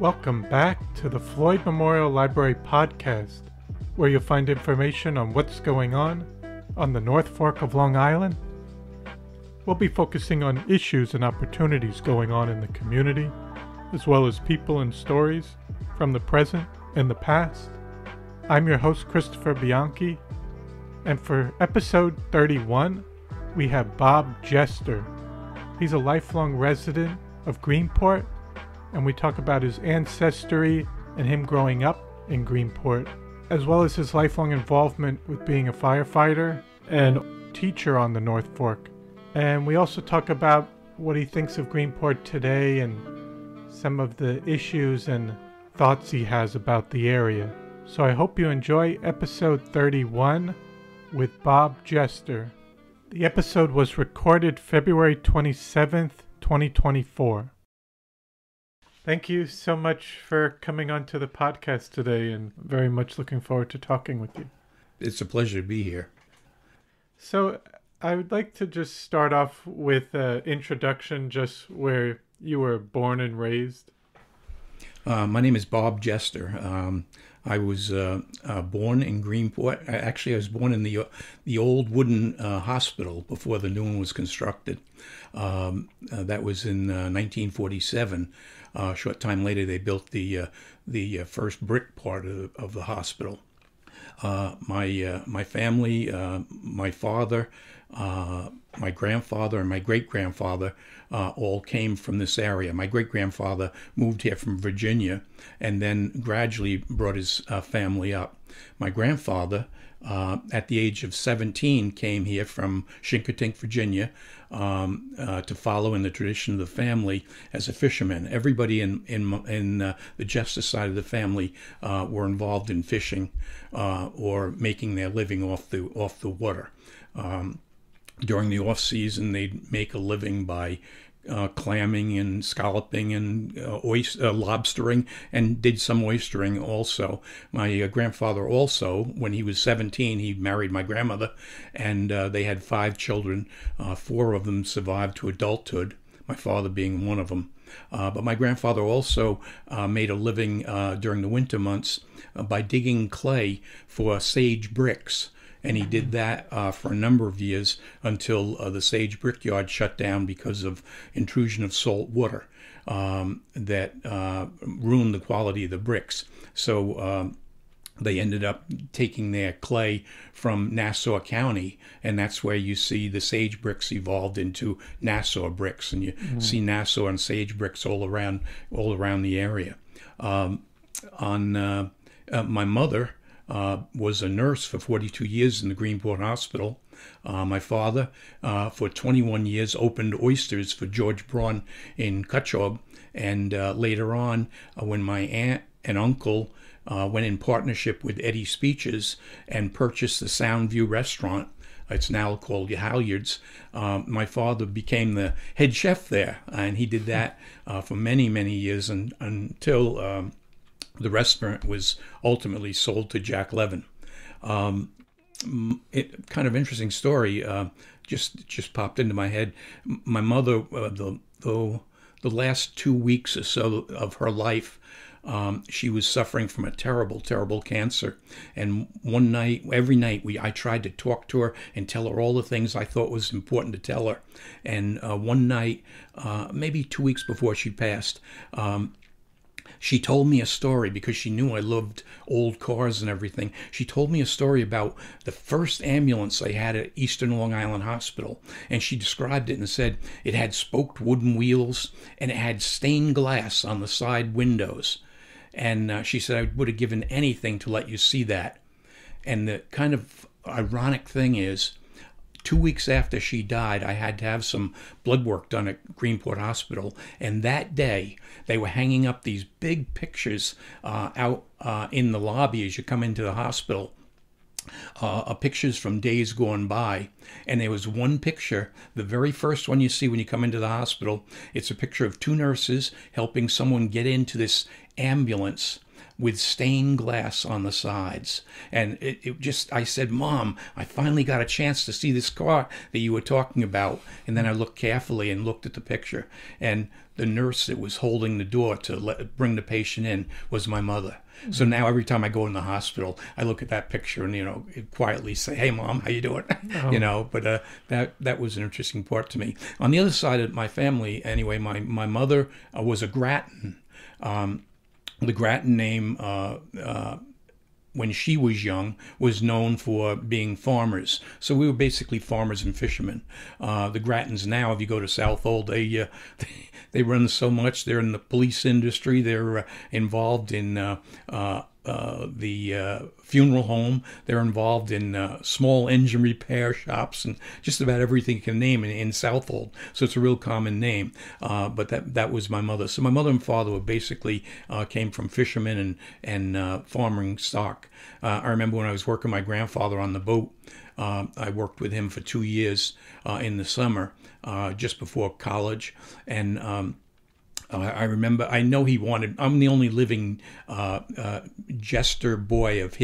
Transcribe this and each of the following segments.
Welcome back to the Floyd Memorial Library podcast, where you'll find information on what's going on the North Fork of Long Island. We'll be focusing on issues and opportunities going on in the community, as well as people and stories from the present and the past. I'm your host, Christopher Bianchi, and for episode 31, we have Bob Jester. He's a lifelong resident of Greenport, and we talk about his ancestry and him growing up in Greenport, as well as his lifelong involvement with being a firefighter and teacher on the North Fork. And we also talk about what he thinks of Greenport today and some of the issues and thoughts he has about the area. So I hope you enjoy episode 31 with Bob Jester. The episode was recorded February 27th, 2024. Thank you so much for coming on to the podcast today, and very much looking forward to talking with you. It's a pleasure to be here. So I would like to just start off with an introduction, just where you were born and raised. My name is Bob Jester. I was born in Greenport. Actually, I was born in the old wooden hospital before the new one was constructed. That was in 1947. A short time later, they built the first brick part of the hospital. My family, my father, my grandfather, and my great-grandfather all came from this area. My great-grandfather moved here from Virginia and then gradually brought his family up. My grandfather, at the age of 17, came here from Chincoteague, Virginia, to follow in the tradition of the family as a fisherman. Everybody in the Jester side of the family were involved in fishing or making their living off the water. During the off season, they'd make a living by clamming and scalloping and lobstering, and did some oystering also. My grandfather also, when he was 17, he married my grandmother, and they had 5 children. 4 of them survived to adulthood, my father being one of them. But my grandfather also made a living during the winter months by digging clay for sage bricks. And he did that for a number of years until the Sage Brickyard shut down because of intrusion of salt water that ruined the quality of the bricks. So they ended up taking their clay from Nassau County, and that's where you see the sage bricks evolved into Nassau bricks, and you see Nassau and sage bricks all around the area. My mother was a nurse for 42 years in the Greenport Hospital. My father, for 21 years, opened oysters for George Braun in Cutchogue. And later on, when my aunt and uncle went in partnership with Eddie Speeches and purchased the Soundview restaurant, it's now called Halyards, my father became the head chef there. And he did that for many, many years until the restaurant was ultimately sold to Jack Levin. Kind of interesting story just popped into my head. My mother, the last 2 weeks or so of her life, she was suffering from a terrible, terrible cancer. And one night, every night, I tried to talk to her and tell her all the things I thought was important to tell her. And one night, maybe 2 weeks before she passed, she told me a story because she knew I loved old cars and everything. She told me a story about the first ambulance they had at Eastern Long Island Hospital. And she described it and said it had spoked wooden wheels and it had stained glass on the side windows. And she said, I would have given anything to let you see that. And the kind of ironic thing is, 2 weeks after she died, I had to have some blood work done at Greenport Hospital. And that day, they were hanging up these big pictures out in the lobby as you come into the hospital. Pictures from days gone by. And there was one picture, the very first one you see when you come into the hospital. It's a picture of 2 nurses helping someone get into this ambulance with stained glass on the sides. And I said, Mom, I finally got a chance to see this car that you were talking about. And then I looked carefully and looked at the picture. And the nurse that was holding the door to bring the patient in was my mother. So now every time I go in the hospital, I look at that picture and, quietly say, hey, Mom, how you doing? Oh. But that was an interesting part to me. On the other side of my family, anyway, my mother was a Grattan. The Grattan name, when she was young, was known for being farmers. So we were basically farmers and fishermen. The Grattans now, if you go to Southold, they run so much. They're in the police industry. They're involved in the funeral home. They're involved in small engine repair shops and just about everything you can name in Southold. So it's a real common name. But that was my mother. So my mother and father were basically came from fishermen and farming stock. I remember when I was working with my grandfather on the boat. I worked with him for 2 years in the summer, just before college, and I remember. I know he wanted. I'm the only living Jester boy of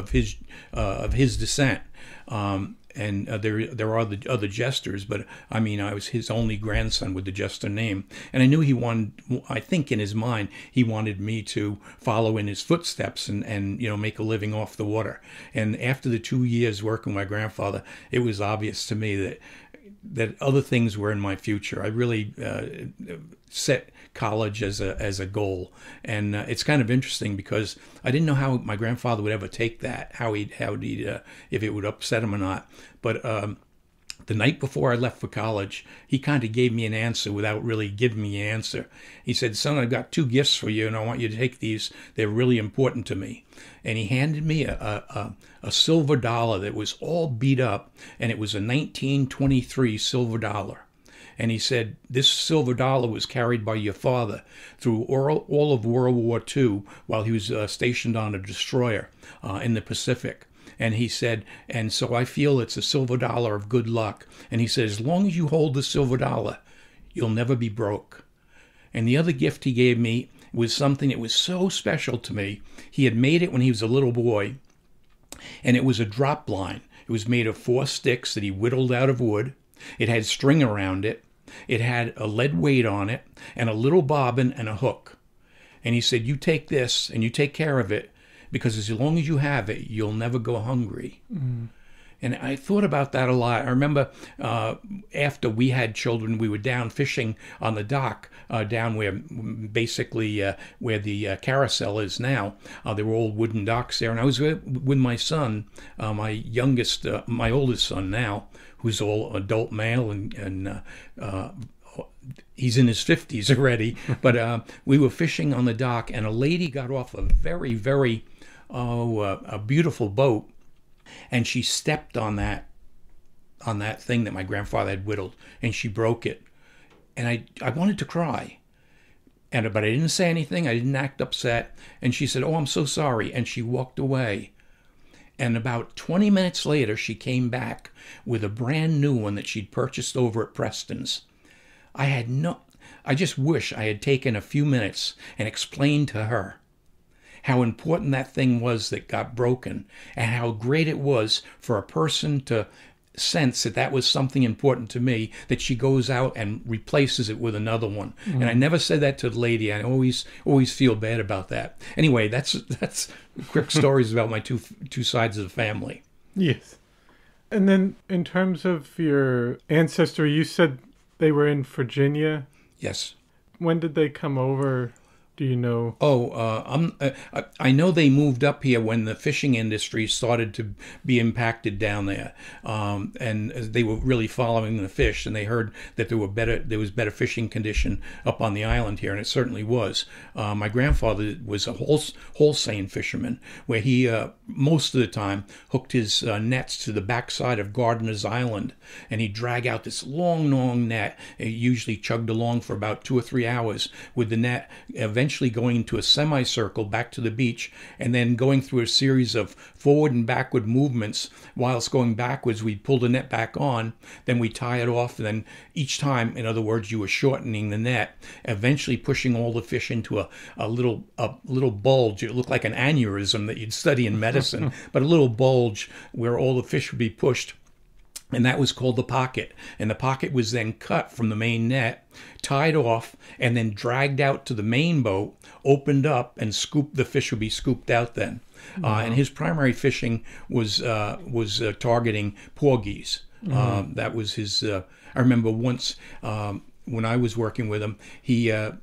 his descent, and there are other Jesters, but I mean, I was his only grandson with the Jester name, and I knew he wanted. I think in his mind he wanted me to follow in his footsteps and make a living off the water. And after the 2 years working with my grandfather, it was obvious to me that other things were in my future. I really set college as a goal, and it's kind of interesting because I didn't know how my grandfather would ever take that, how he'd if it would upset him or not. But the night before I left for college, he kind of gave me an answer without really giving me an answer. He said, "Son, I've got 2 gifts for you, and I want you to take these. They're really important to me." And he handed me a silver dollar that was all beat up, and it was a 1923 silver dollar. And he said, "This silver dollar was carried by your father through all of World War II while he was stationed on a destroyer in the Pacific." And he said, "And so I feel it's a silver dollar of good luck." And he said, "As long as you hold the silver dollar, you'll never be broke." And the other gift he gave me was something that was so special to me. He had made it when he was a little boy, and it was a drop line. It was made of 4 sticks that he whittled out of wood. It had string around it. It had a lead weight on it and a little bobbin and a hook. And he said, "You take this and you take care of it, because as long as you have it, you'll never go hungry." Mm. And I thought about that a lot. I remember after we had children, we were down fishing on the dock down where basically where the carousel is now. There were old wooden docks there. And I was with my son, my oldest son now, who's all adult male and he's in his 50s already. But we were fishing on the dock, and a lady got off a very, very a beautiful boat. And she stepped on that thing that my grandfather had whittled, and she broke it. And I wanted to cry. But I didn't say anything. I didn't act upset. And she said, "Oh, I'm so sorry." And she walked away. And about 20 minutes later, she came back with a brand new one that she'd purchased over at Preston's. I just wish I had taken a few minutes and explained to her how important that thing was that got broken, and how great it was for a person to sense that was something important to me, that she goes out and replaces it with another one. Mm. And I never said that to the lady. I always feel bad about that. Anyway, that's quick stories about my two sides of the family. Yes. And then in terms of your ancestry, you said they were in Virginia? Yes. When did they come over? Do you know? I know they moved up here when the fishing industry started to be impacted down there, and they were really following the fish, and they heard that there was better fishing condition up on the island here, and it certainly was. My grandfather was a wholesale fisherman, where he most of the time hooked his nets to the backside of Gardiner's Island, and he'd drag out this long net. It usually chugged along for about 2 or 3 hours with the net. Eventually eventually going into a semicircle back to the beach, and then going through a series of forward and backward movements. Whilst going backwards, we'd pull the net back on, then we tie it off, and then each time, in other words, you were shortening the net, eventually pushing all the fish into a little bulge. It looked like an aneurysm that you'd study in medicine, but a little bulge where all the fish would be pushed. And that was called the pocket. And the pocket was then cut from the main net, tied off, and then dragged out to the main boat, opened up, and the fish would be scooped out then. Wow. And his primary fishing was targeting porgies. That was his. I remember once when I was working with him, he got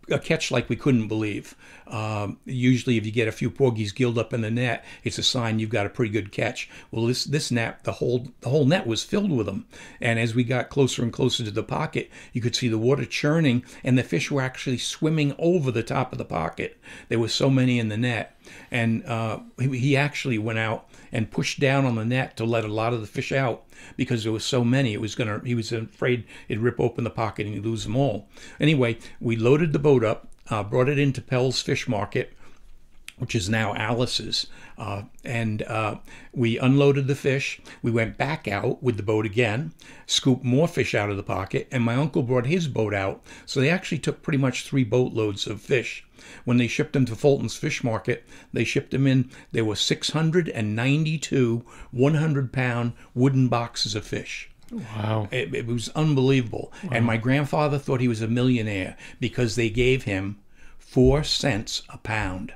a catch like we couldn't believe. Usually if you get a few porgies gilled up in the net, it's a sign you've got a pretty good catch. Well, this net, the whole net was filled with them. And as we got closer and closer to the pocket, you could see the water churning, and the fish were actually swimming over the top of the pocket. There were so many in the net. And he actually went out and pushed down on the net to let a lot of the fish out because there was so many. He was afraid it'd rip open the pocket and he'd lose them all. Anyway, we loaded the boat up, brought it into Pell's Fish Market, which is now Alice's, and we unloaded the fish. We went back out with the boat again, scooped more fish out of the pocket, and my uncle brought his boat out. So they actually took pretty much 3 boatloads of fish. When they shipped them to Fulton's Fish Market, they shipped them in. There were 692 100-pound wooden boxes of fish. Wow. It was unbelievable. Wow. And my grandfather thought he was a millionaire because they gave him 4 cents a pound.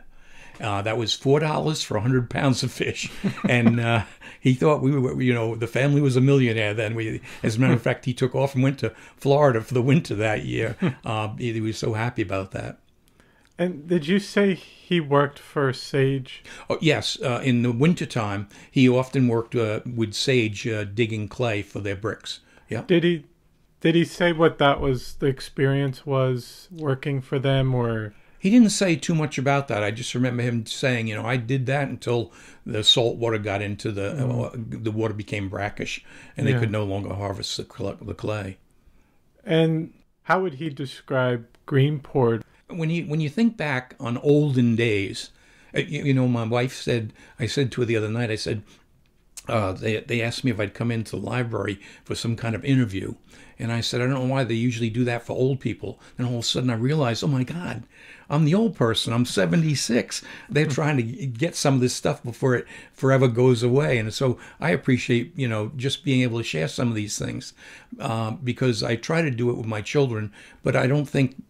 That was $4 for 100 pounds of fish. And he thought we were, the family was a millionaire then. As a matter of fact, he took off and went to Florida for the winter that year. He was so happy about that. And did you say he worked for Sage? Oh, yes. In the wintertime, he often worked with Sage digging clay for their bricks. Yeah. Did he say what the experience was working for them, or? He didn't say too much about that. I just remember him saying, I did that until the salt water got into the water became brackish, and they could no longer harvest the clay. And how would he describe Greenport? When you think back on olden days, my wife said, I said to her the other night, I said, they asked me if I'd come into the library for some kind of interview. And I said, I don't know why they usually do that for old people. And all of a sudden I realized, oh my God, I'm the old person. I'm 76. They're trying to get some of this stuff before it forever goes away. And so I appreciate, just being able to share some of these things because I try to do it with my children, but I don't think.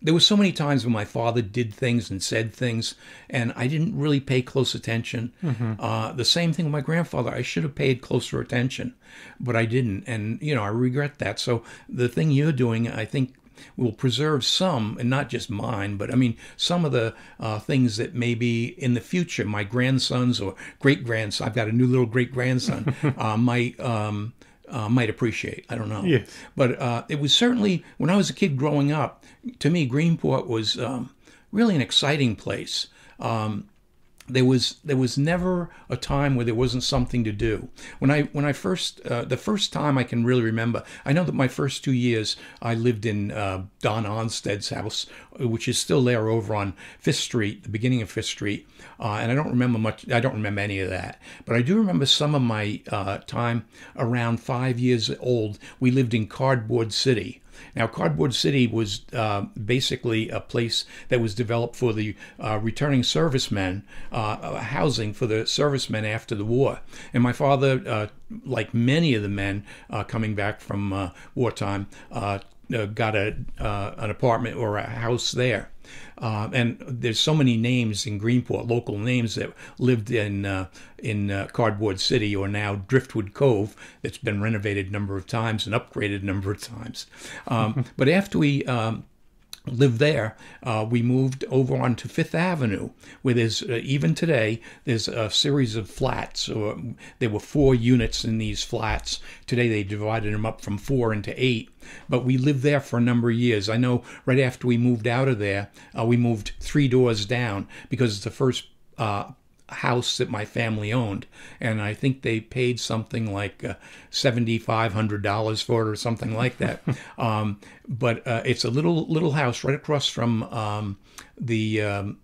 There were so many times when my father did things and said things, and I didn't really pay close attention. Mm-hmm. The same thing with my grandfather. I should have paid closer attention, but I didn't. And, I regret that. So the thing you're doing, I think, will preserve some, and not just mine, but some of the things that maybe in the future, my grandsons or great-grandsons, I've got a new little great-grandson, might appreciate. I don't know. Yes. But it was certainly, when I was a kid growing up, to me, Greenport was really an exciting place. There was never a time where there wasn't something to do. When I first, the first time I can really remember, I know that my first 2 years I lived in Don Onsted's house, which is still there over on Fifth Street, the beginning of Fifth Street. And I don't remember much. I don't remember any of that. But I do remember some of my time around 5 years old. We lived in Cardboard City. Now, Cardboard City was basically a place that was developed for the returning servicemen, housing for the servicemen after the war. And my father, like many of the men coming back from wartime, got an apartment or a house there. And there's so many names in Greenport, local names that lived in Cardboard City, or now Driftwood Cove, that's been renovated a number of times and upgraded a number of times. But after we lived there, we moved over onto Fifth Avenue, where there's, even today, there's a series of flats. There were 4 units in these flats. Today they divided them up from 4 into 8. But we lived there for a number of years. I know right after we moved out of there, we moved 3 doors down because it's the first house that my family owned, and I think they paid something like $7,500 for it or something like that. But it's a little house right across from the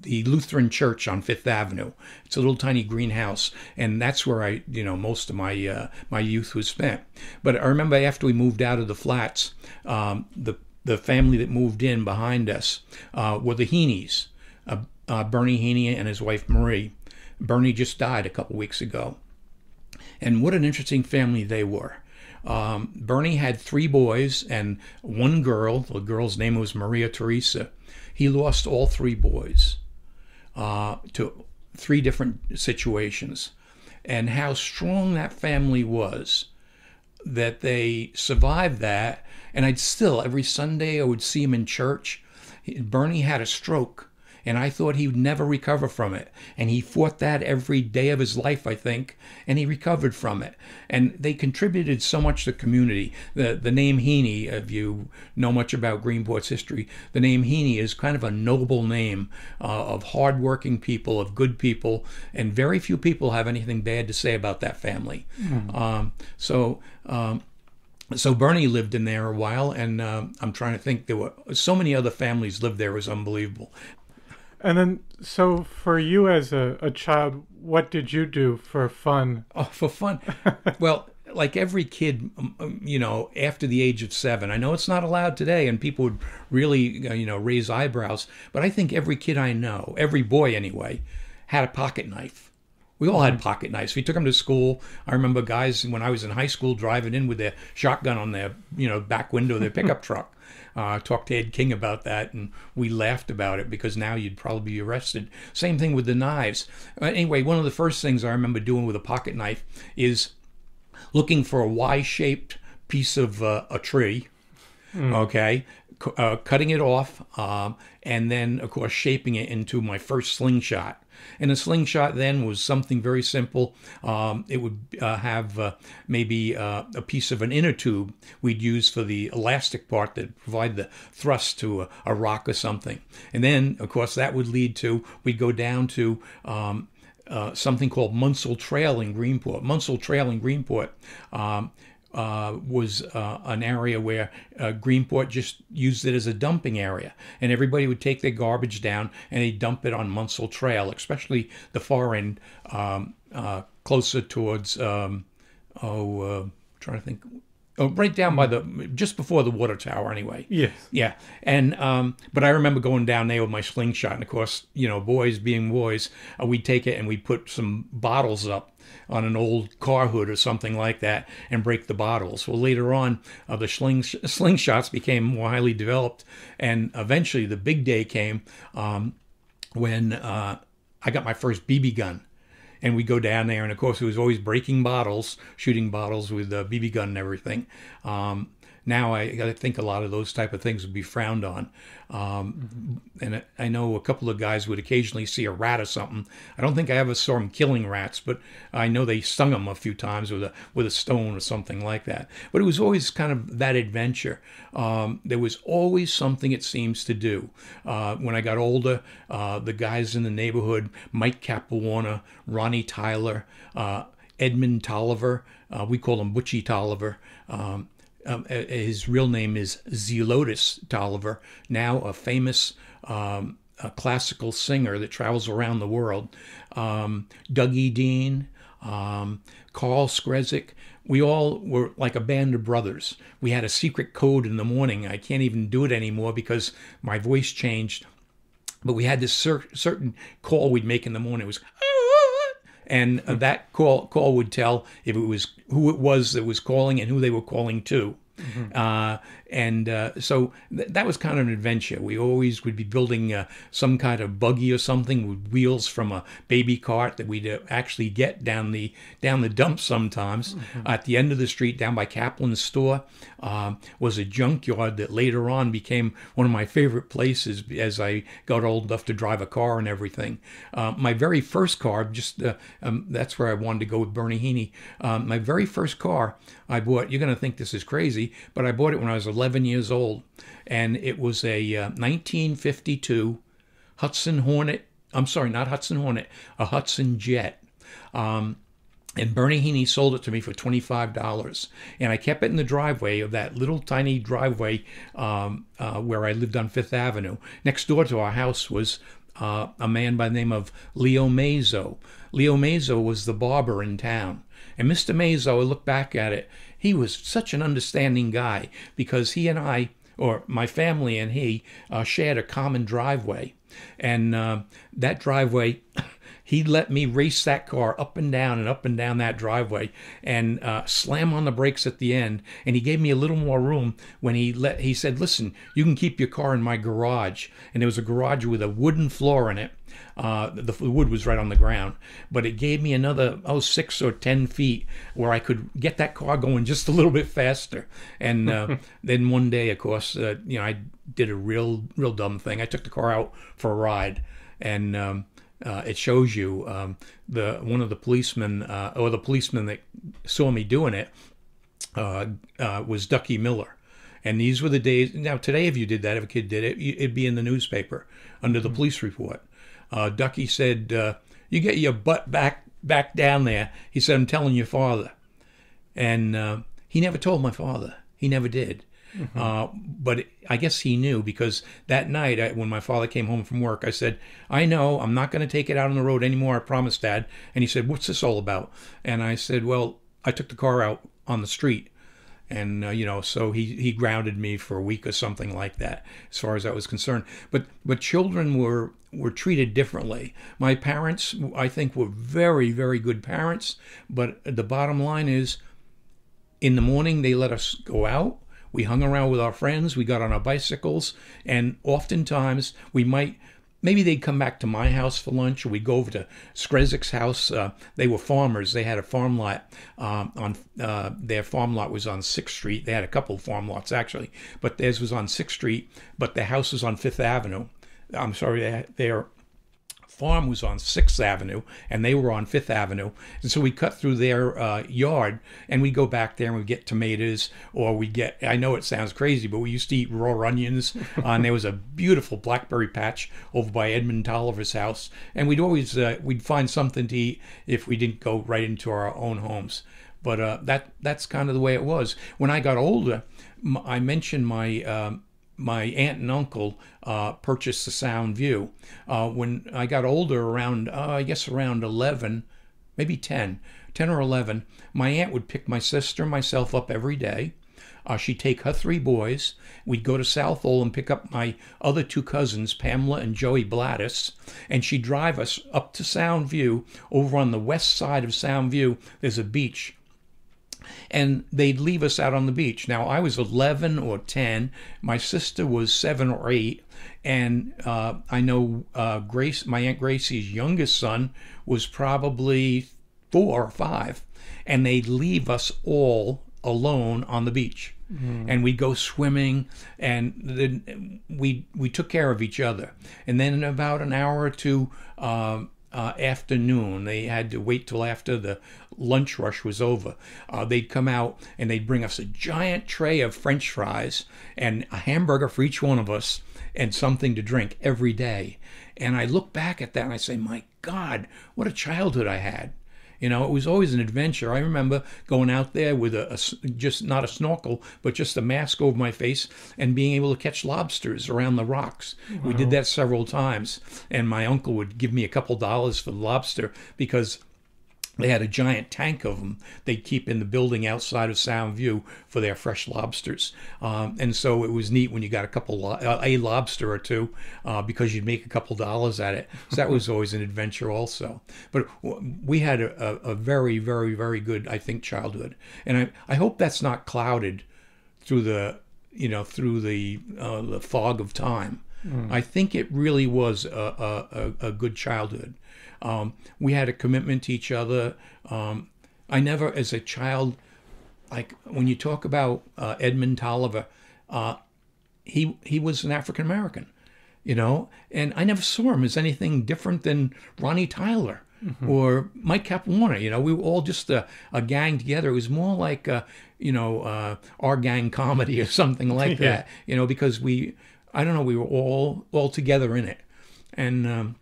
Lutheran Church on Fifth Avenue. It's a little tiny green house, and that's where most of my my youth was spent. But I remember after we moved out of the flats, the family that moved in behind us were the Heaney's, Bernie Heaney and his wife Marie. Bernie just died a couple weeks ago, and what an interesting family they were. Bernie had 3 boys and 1 girl. The girl's name was Maria Teresa. He lost all 3 boys to 3 different situations. And how strong that family was, that they survived that. And every Sunday I would see him in church. Bernie had a stroke, and I thought he would never recover from it. And he fought that every day of his life, I think, and he recovered from it. And they contributed so much to the community. The name Heaney, if you know much about Greenport's history, the name Heaney is kind of a noble name of hardworking people, of good people, and very few people have anything bad to say about that family. So Bernie lived in there a while, and I'm trying to think, there were so many other families lived there. It was unbelievable. And then, so for you as a child, what did you do for fun? Oh, for fun. Well, like every kid, after the age of 7, I know it's not allowed today, and people would really, raise eyebrows. But I think every kid I know, every boy anyway, had a pocket knife. We all had pocket knives. We took them to school. I remember guys when I was in high school driving in with their shotgun on their, back window of their pickup truck. Talked to Ed King about that, and we laughed about it because now you'd probably be arrested. Same thing with the knives. Anyway, one of the first things I remember doing with a pocket knife is looking for a Y-shaped piece of a tree, okay, cutting it off, and then, of course, shaping it into my first slingshot. And a slingshot then was something very simple. It would have maybe a piece of an inner tube we'd use for the elastic part that provide the thrust to a rock or something. And then, of course, that would lead to, we'd go down to something called Munsell Trail in Greenport. Munsell Trail in Greenport was an area where Greenport just used it as a dumping area, and everybody would take their garbage down and they'd dump it on Munsell Trail, especially the far end, closer towards trying to think. Oh, right down by just before the water tower, anyway. Yes. Yeah. And but I remember going down there with my slingshot, and of course, boys being boys, we'd take it and we'd put some bottles up on an old car hood or something like that and break the bottles. Well, later on, the slingshots became more highly developed, and eventually the big day came when I got my first BB gun. And we go down there, and of course, it was always breaking bottles, shooting bottles with a BB gun and everything. Now I think a lot of those type of things would be frowned on. And I know a couple of guys would occasionally see a rat or something. I don't think I ever saw them killing rats, but I know they stung them a few times with a stone or something like that. But it was always kind of that adventure. There was always something, it seems, to do. When I got older, the guys in the neighborhood, Mike Capuana, Ronnie Tyler, Edmund Tolliver, we call him Butchie Tolliver. His real name is Zelotus Tolliver, now a famous a classical singer that travels around the world. Dougie Dean, Carl Skrezik. We all were like a band of brothers. We had a secret code in the morning. I can't even do it anymore because my voice changed. But we had this certain call we'd make in the morning. It was, and that call would tell if it was who it was that was calling and who they were calling to. So that was kind of an adventure. We always would be building some kind of buggy or something with wheels from a baby cart that we'd actually get down the dump sometimes. At the end of the street, down by Kaplan's store, was a junkyard that later on became one of my favorite places as I got old enough to drive a car and everything. My very first car, that's where I wanted to go with Bernie Heaney. My very first car I bought, you're going to think this is crazy, but I bought it when I was 11 years old. And it was a 1952 Hudson Hornet I'm sorry, not Hudson Hornet, a Hudson Jet. And Bernie Heaney sold it to me for $25. And I kept it in the driveway of that little tiny driveway where I lived on Fifth Avenue. Next door to our house was a man by the name of Leo Mazo. Leo Mazo was the barber in town. And Mr. Mazo, I look back at it, he was such an understanding guy because he and I, or my family and he, shared a common driveway. And that driveway... He let me race that car up and down that driveway and slam on the brakes at the end. And he gave me a little more room when he said, listen, you can keep your car in my garage. And there was a garage with a wooden floor in it. The wood was right on the ground. But it gave me another, 6 or 10 feet where I could get that car going just a little bit faster. And then one day, of course, I did a real dumb thing. I took the car out for a ride. And... it shows you one of the policemen, or the policeman that saw me doing it, was Ducky Miller. And these were the days. Now, today, if you did that, if a kid did it, it'd be in the newspaper under the police report. Ducky said, you get your butt back down there. He said, I'm telling your father. And he never told my father. He never did. But I guess he knew, because that night when my father came home from work, I said, I know, I'm not going to take it out on the road anymore, I promise, Dad. And he said, what's this all about? And I said, well, I took the car out on the street. And, so he grounded me for a week or something like that, as far as that was concerned. But children were treated differently. My parents, I think, were very, very good parents. But the bottom line is, in the morning, they let us go out. We hung around with our friends. We got on our bicycles. And oftentimes, maybe they'd come back to my house for lunch, or we'd go over to Skrezik's house. They were farmers. They had a farm lot. Their farm lot was on 6th Street. They had a couple of farm lots, actually. But theirs was on 6th Street, but their house was on 5th Avenue. I'm sorry, their farm was on 6th Avenue, and they were on 5th Avenue. And so we cut through their yard, and we'd go back there and we'd get tomatoes, or I know it sounds crazy, but we used to eat raw onions. And there was a beautiful blackberry patch over by Edmund Tolliver's house. And we'd always, we'd find something to eat if we didn't go right into our own homes. But that's kind of the way it was. When I got older, I mentioned my aunt and uncle purchased the Sound View. When I got older, around 11, maybe 10 or 11, my aunt would pick my sister and myself up every day. She'd take her 3 boys. We'd go to Southall and pick up my other 2 cousins, Pamela and Joey Blattis, and she'd drive us up to Sound View. Over on the west side of Sound View, there's a beach. And they'd leave us out on the beach. Now, I was 11 or 10. My sister was 7 or 8. And I know my Aunt Gracie's youngest son was probably 4 or 5. And they'd leave us all alone on the beach. And we'd go swimming, and then we took care of each other. And then in about an hour or two afternoon, they had to wait till after the lunch rush was over. They'd come out and they'd bring us a giant tray of French fries and a hamburger for each one of us and something to drink every day. And I look back at that and I say, my God, what a childhood I had. It was always an adventure. I remember going out there with just not a snorkel, but just a mask over my face, and being able to catch lobsters around the rocks. Wow. We did that several times. And my uncle would give me a couple dollars for the lobster, because they had a giant tank of them they'd keep in the building outside of Sound View for their fresh lobsters. And so it was neat when you got a lobster or 2, because you'd make a couple dollars at it. So that was always an adventure also. But we had a very, very, very good, I think, childhood. And I hope that's not clouded through the fog of time. I think it really was a good childhood. We had a commitment to each other. I never, as a child, like when you talk about Edmund Tolliver, he was an African American, and I never saw him as anything different than Ronnie Tyler or Mike Capuana. We were all just a gang together. It was more like our gang comedy or something like that, because we were all together in it. And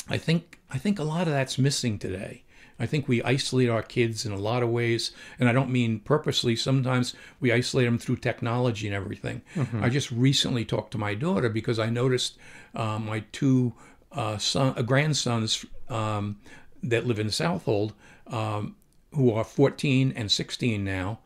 I think a lot of that's missing today. I think we isolate our kids in a lot of ways, and I don't mean purposely. Sometimes we isolate them through technology and everything. I just recently talked to my daughter because I noticed my two grandsons that live in Southold, who are 14 and 16 now,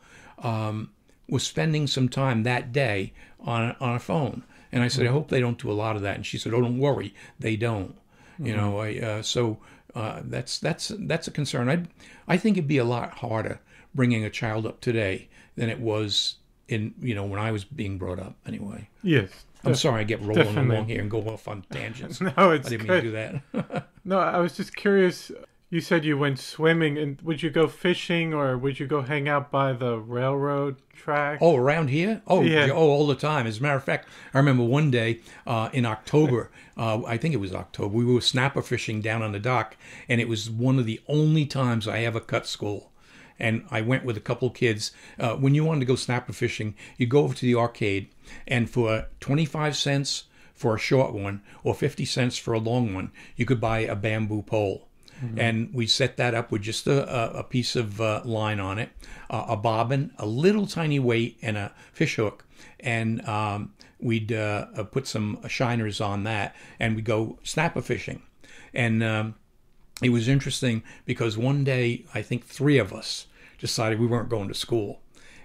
was spending some time that day on a phone. And I said, I hope they don't do a lot of that. And she said, oh, don't worry, they don't. You know, so that's a concern. I think it'd be a lot harder bringing a child up today than it was when I was being brought up. Anyway. Yes. I'm sorry, I get rolling definitely. along here and go off on tangents. No, it's I didn't good. mean to do that. No, I was just curious. You said you went swimming, and would you go fishing or would you go hang out by the railroad track? Oh, around here? Oh, Yeah. oh, all the time. As a matter of fact, I remember one day in October, I think it was October, we were snapper fishing down on the dock, and it was one of the only times I ever cut school. And I went with a couple of kids. When you wanted to go snapper fishing, you go over to the arcade, and for 25 cents for a short one or 50 cents for a long one, you could buy a bamboo pole. And we set that up with just a piece of line on it, a bobbin, a little tiny weight, and a fish hook. And we'd put some shiners on that, and we'd go snapper fishing. And it was interesting because one day, I think 3 of us decided we weren't going to school.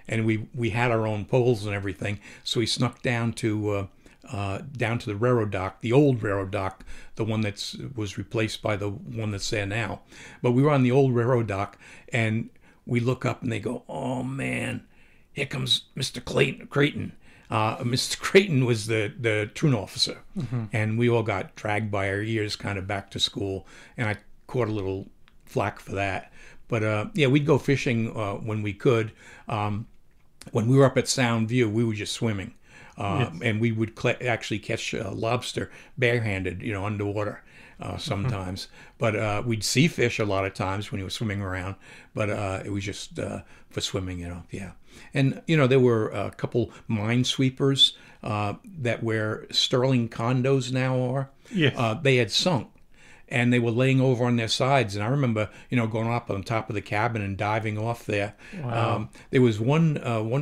And we had our own poles and everything, so we snuck down to the railroad dock, the old railroad dock, the one that was replaced by the one that's there now. But we were on the old railroad dock, and we look up and they go, "Oh man, here comes Mr. Creighton." Mr. Creighton was the truant officer, and we all got dragged by our ears kind of back to school, and I caught a little flack for that. But yeah, we'd go fishing when we could. When we were up at Sound View, we were just swimming. Yes. And we would actually catch lobster barehanded, underwater sometimes. But we'd see fish a lot of times when he was swimming around. But it was just for swimming, yeah. And, there were a couple minesweepers that where Sterling condos now are. Yes. They had sunk. And they were laying over on their sides. And I remember, going up on top of the cabin and diving off there. Wow. There was one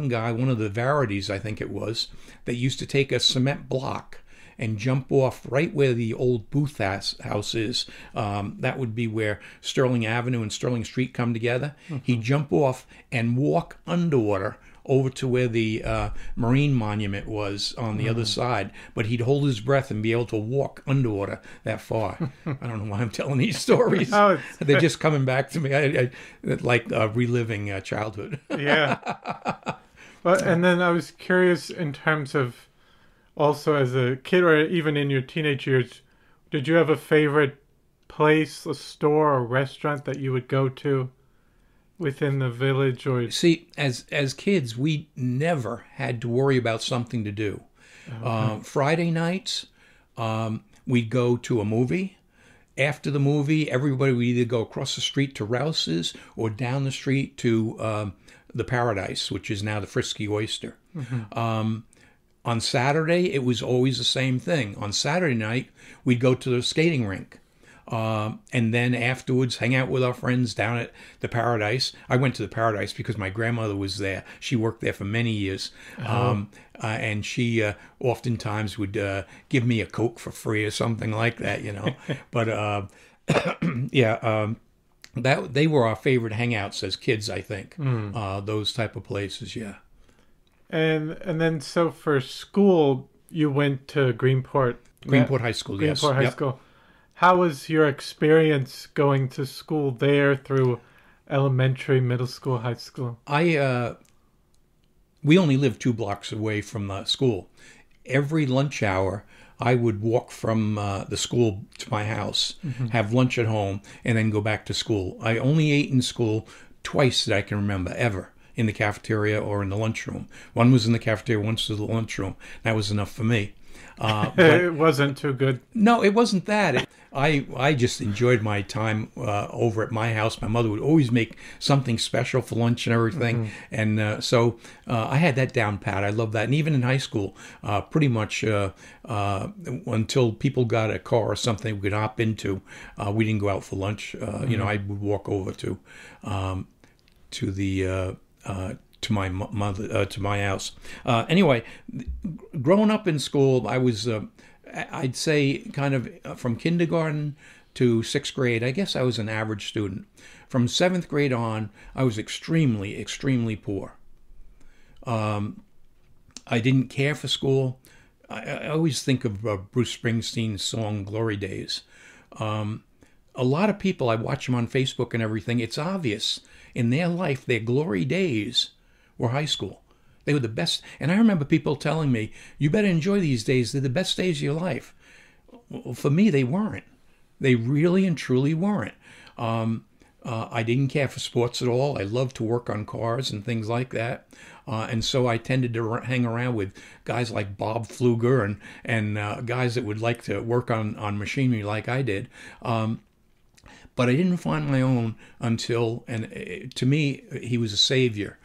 guy, one of the Verities, I think it was, that used to take a cement block and jump off right where the old Booth house is. That would be where Sterling Avenue and Sterling Street come together. He'd jump off and walk underwater over to where the Marine Monument was on the other side, but he'd hold his breath and be able to walk underwater that far. I don't know why I'm telling these stories. Oh, They're just coming back to me. I like reliving childhood. Yeah. But and then I was curious in terms of also as a kid or even in your teenage years, did you have a favorite place, a store or restaurant that you would go to within the village? Or See, as kids, we never had to worry about something to do. Friday nights, we'd go to a movie. After the movie, everybody would either go across the street to Rouse's or down the street to the Paradise, which is now the Frisky Oyster. On Saturday, it was always the same thing. On Saturday night, we'd go to the skating rink. And then afterwards, hang out with our friends down at the Paradise. I went to the Paradise because my grandmother was there. She worked there for many years. And she oftentimes would give me a Coke for free or something like that, But, yeah, that they were our favorite hangouts as kids, I think. Those type of places, yeah. And then so for school, you went to Greenport. Greenport High School, yes. Greenport High School. How was your experience going to school there through elementary, middle school, high school? We only lived 2 blocks away from the school. Every lunch hour, I would walk from the school to my house, have lunch at home, and then go back to school. I only ate in school twice that I can remember, ever, in the cafeteria or in the lunchroom. One was in the cafeteria, once was in the lunchroom. That was enough for me. But It wasn't too good. no, it wasn't that. I just enjoyed my time over at my house. My mother would always make something special for lunch and everything, and so I had that down pat. I love that. And even in high school, pretty much until people got a car or something we could hop into, we didn't go out for lunch. I would walk over to the to my mother to my house. Anyway, growing up in school, I was I'd say kind of from kindergarten to sixth grade. I guess I was an average student. From seventh grade on, I was extremely, extremely poor. I didn't care for school. I always think of Bruce Springsteen's song "Glory Days." A lot of people, I watch them on Facebook and everything. It's obvious in their life, their glory days were high school. They were the best. And I remember people telling me, you better enjoy these days. They're the best days of your life. Well, for me, they weren't. They really and truly weren't. I didn't care for sports at all. I loved to work on cars and things like that. And so I tended to hang around with guys like Bob Pfluger and guys that would like to work on machinery like I did. But I didn't find my own until, and to me, he was a savior.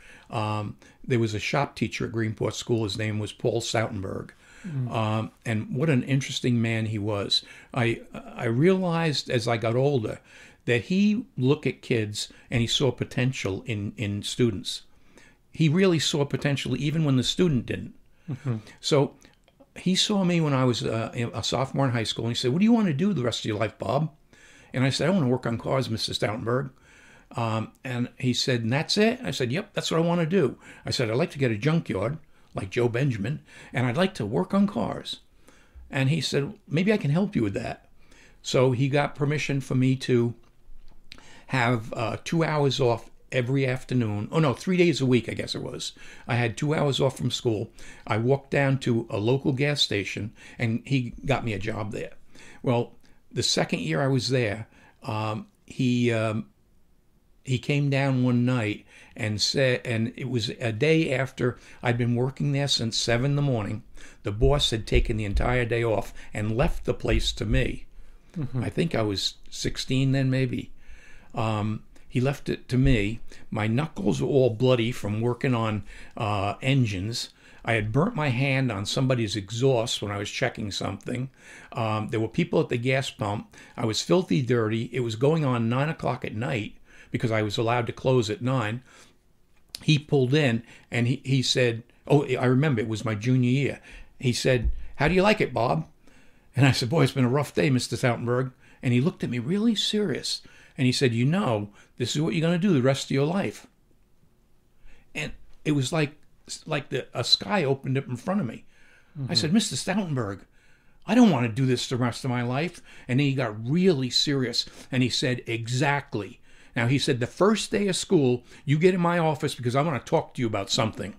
There was a shop teacher at Greenport School. His name was Paul Stoutenberg. And what an interesting man he was. I realized as I got older that he looked at kids and he saw potential in students. He really saw potential even when the student didn't. So he saw me when I was a sophomore in high school, and he said, "What do you want to do the rest of your life, Bob?" And I said, "I want to work on cars, Mr. Stoutenberg." And he said, "And that's it?" I said, "Yep, that's what I want to do." I said, "I'd like to get a junkyard like Joe Benjamin, and I'd like to work on cars." And he said, "Maybe I can help you with that." So he got permission for me to have 2 hours off every afternoon. Oh, no, 3 days a week, I guess it was. I had 2 hours off from school. I walked down to a local gas station, and he got me a job there. Well, the second year I was there, he came down one night and said, and it was a day after I'd been working there since 7 in the morning. The boss had taken the entire day off and left the place to me. I think I was 16 then, maybe. He left it to me. My knuckles were all bloody from working on engines. I had burnt my hand on somebody's exhaust when I was checking something. There were people at the gas pump. I was filthy dirty. It was going on 9 o'clock at night because I was allowed to close at 9. He pulled in and he said, oh, I remember it was my junior year. He said, "How do you like it, Bob?" And I said, "Boy, it's been a rough day, Mr. Stoutenberg." And he looked at me really serious. And he said, "You know, this is what you're going to do the rest of your life." And it was like a sky opened up in front of me. I said, "Mr. Stoutenberg, I don't want to do this the rest of my life." And then he got really serious. And he said, "Exactly. Now," he said, "the first day of school, you get in my office because I want to talk to you about something."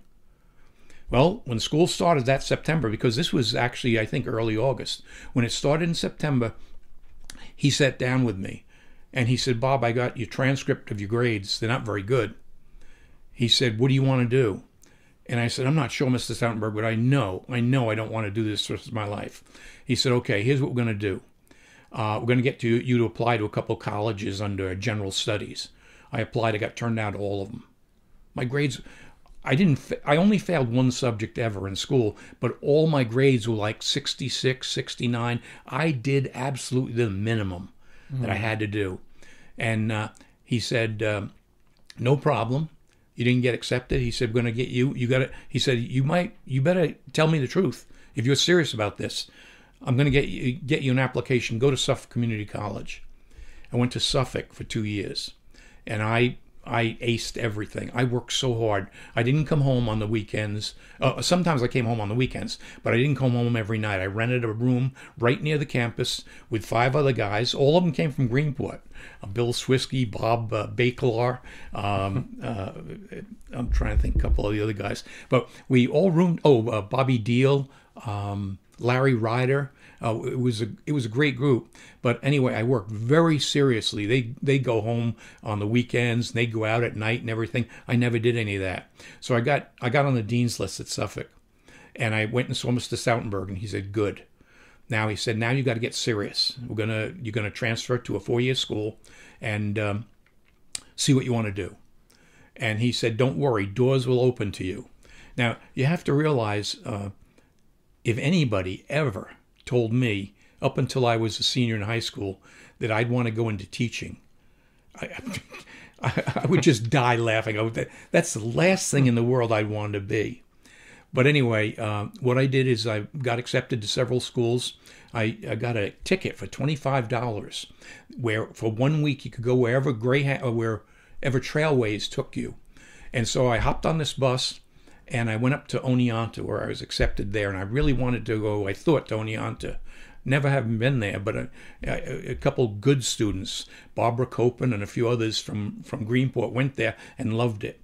Well, when school started that September, because this was actually, I think, early August, when it started in September, he sat down with me. And he said, "Bob, I got your transcript of your grades. They're not very good." He said, "What do you want to do?" And I said, "I'm not sure, Mr. Stoutenberg, but I know I don't want to do this the rest of my life." He said, "Okay, here's what we're going to do. We're going to get you to apply to a couple colleges under general studies." I applied. I got turned down to all of them. My grades, I only failed one subject ever in school, but all my grades were like 66, 69. I did absolutely the minimum that I had to do. And he said, "No problem. You didn't get accepted." He said, "We're going to get you. He said, you better tell me the truth. If you're serious about this, I'm going to get you an application. Go to Suffolk Community College." I went to Suffolk for 2 years, and I aced everything. I worked so hard. I didn't come home on the weekends. Sometimes I came home on the weekends, but I didn't come home every night. I rented a room right near the campus with 5 other guys. All of them came from Greenport. Bill Swisky, Bob Bakelar. I'm trying to think a couple of the other guys. But we all roomed. Bobby Deal, Larry Ryder. It was a great group. But anyway, I worked very seriously. They go home on the weekends and they go out at night and everything. I never did any of that. So I got on the dean's list at Suffolk, And I went and saw Mr. Stoutenberg, and he said, good. Now, he said, now you got to get serious. You're gonna transfer to a 4-year school and see what you want to do. And he said, don't worry, doors will open to you. Now, you have to realize, if anybody ever told me, up until I was a senior in high school, that I'd want to go into teaching, I would just die laughing. That's the last thing in the world I'd want to be. But anyway, what I did is I got accepted to several schools. I got a ticket for $25, where for 1 week you could go wherever wherever Trailways took you. And so I hopped on this bus, and I went up to Oneonta, where I was accepted there. And I really wanted to go, I thought, to Oneonta. Never having been there, but a couple good students, Barbara Copen and a few others from Greenport, went there and loved it.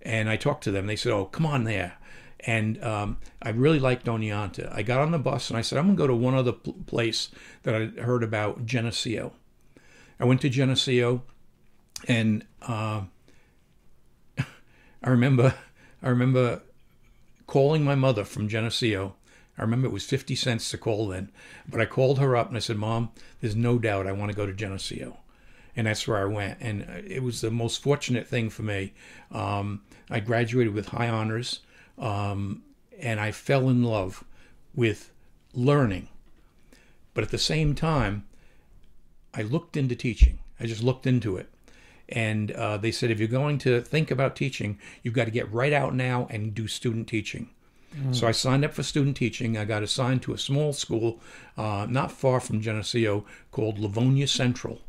And I talked to them. They said, oh, come on there. And I really liked Oneonta. I got on the bus and I said, I'm going to go to one other place that I heard about, Geneseo. I went to Geneseo, and I remember calling my mother from Geneseo. I remember it was 50 cents to call then. But I called her up and I said, Mom, there's no doubt I want to go to Geneseo. And that's where I went. And it was the most fortunate thing for me. I graduated with high honors. And I fell in love with learning. But at the same time, I looked into teaching. I just looked into it. And they said, if you're going to think about teaching, you've got to get right out now and do student teaching. So I signed up for student teaching. I got assigned to a small school not far from Geneseo called Livonia Central.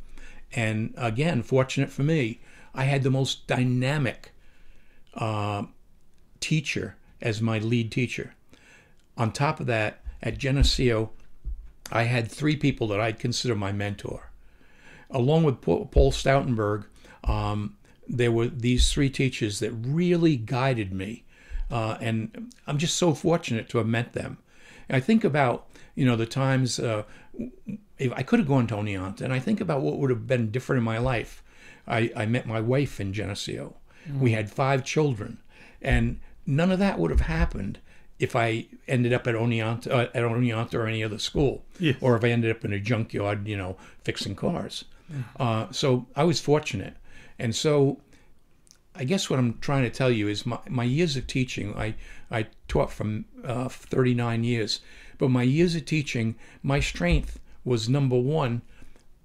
And again, fortunate for me, I had the most dynamic teacher as my lead teacher. On top of that, at Geneseo, I had 3 people that I'd consider my mentor. Along with Paul Stoutenberg, there were these 3 teachers that really guided me. And I'm just so fortunate to have met them. And I think about, the times if I could have gone to Oneonta, and I think about what would have been different in my life. I met my wife in Geneseo. We had 5 children, and none of that would have happened if I ended up at Oneonta or any other school, yes, or if I ended up in a junkyard, fixing cars. So I was fortunate. And so I guess what I'm trying to tell you is my years of teaching, I taught from 39 years, but my years of teaching, my strength was, number one,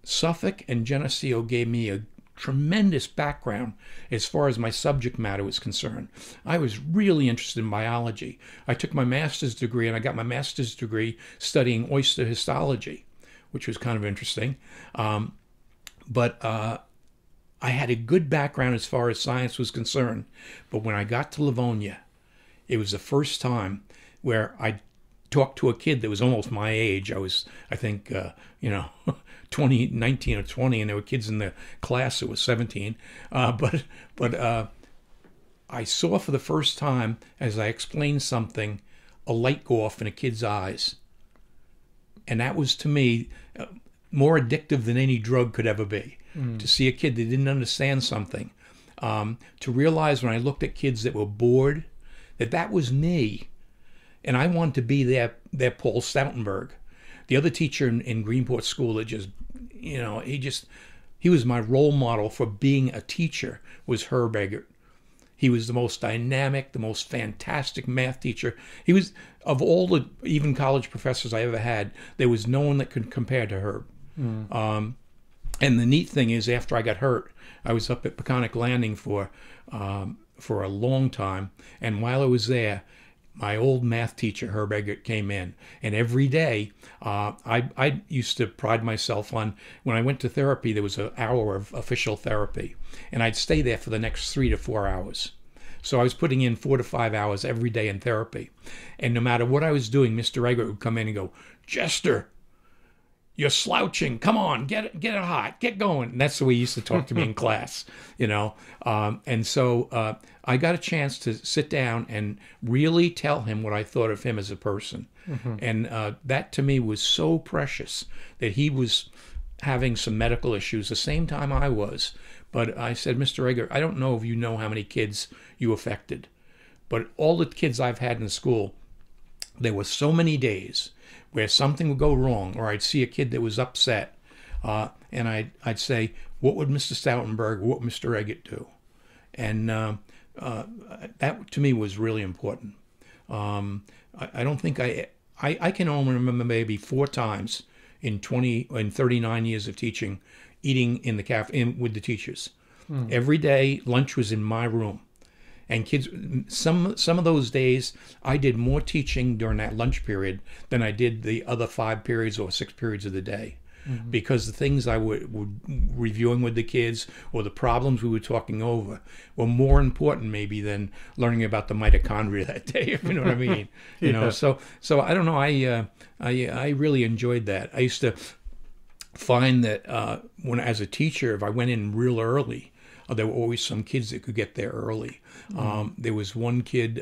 Suffolk and Geneseo gave me a tremendous background as far as my subject matter was concerned. I was really interested in biology. I took my master's degree, and I got my master's degree studying oyster histology, which was kind of interesting. But I had a good background as far as science was concerned. But when I got to Livonia, it was the first time where I talked to a kid that was almost my age. I was, I think, 19 or 20, and there were kids in the class that was 17. But I saw for the first time, as I explained something, a light go off in a kid's eyes. And that was, to me, more addictive than any drug could ever be. To see a kid that didn't understand something. To realize when I looked at kids that were bored, that was me. And I wanted to be their Paul Stoutenberg. The other teacher in Greenport School that just, he was my role model for being a teacher, was Herb Eggert. He was the most dynamic, the most fantastic math teacher. He was, of all the even college professors I ever had, there was no one that could compare to Herb. And the neat thing is, after I got hurt, I was up at Peconic Landing for a long time. And while I was there, my old math teacher, Herb Eggert, came in. And every day, I used to pride myself on, when I went to therapy, there was an hour of official therapy. And I'd stay there for the next 3 to 4 hours. So I was putting in 4 to 5 hours every day in therapy. And no matter what I was doing, Mr. Eggert would come in and go, "Jester, you're slouching. Come on, get it hot, get going." And that's the way he used to talk to me in class, And so I got a chance to sit down and really tell him what I thought of him as a person. And that to me was so precious, that he was having some medical issues the same time I was. But I said, "Mr. Eggert, I don't know if you know how many kids you affected, but all the kids I've had in school, there were so many days where something would go wrong, or I'd see a kid that was upset, and I'd say, what would Mr. Stoutenberg, what would Mr. Eggett do? And that to me was really important. I don't think I can only remember maybe 4 times in 39 years of teaching, eating in the with the teachers. Every day, lunch was in my room. And kids, some of those days, I did more teaching during that lunch period than I did the other 5 periods or 6 periods of the day. Because the things I would reviewing with the kids or the problems we were talking over were more important maybe than learning about the mitochondria that day, if you know what I mean. You know, so I don't know. I really enjoyed that. I used to find that when as a teacher, if I went in real early, there were always some kids that could get there early. There was one kid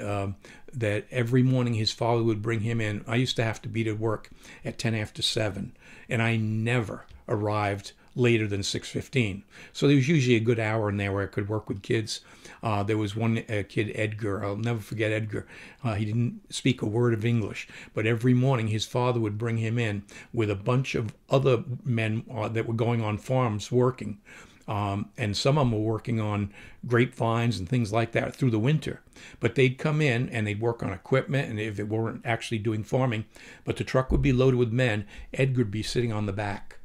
that every morning his father would bring him in. I used to have to be to work at 10 after 7, and I never arrived later than 6:15. So there was usually a good hour in there where I could work with kids. There was one kid, Edgar. I'll never forget Edgar. He didn't speak a word of English, but every morning his father would bring him in with a bunch of other men that were going on farms working. And some of them were working on grapevines and things like that through the winter. But they'd come in and they'd work on equipment, and if they weren't actually doing farming, but the truck would be loaded with men, Edgar would be sitting on the back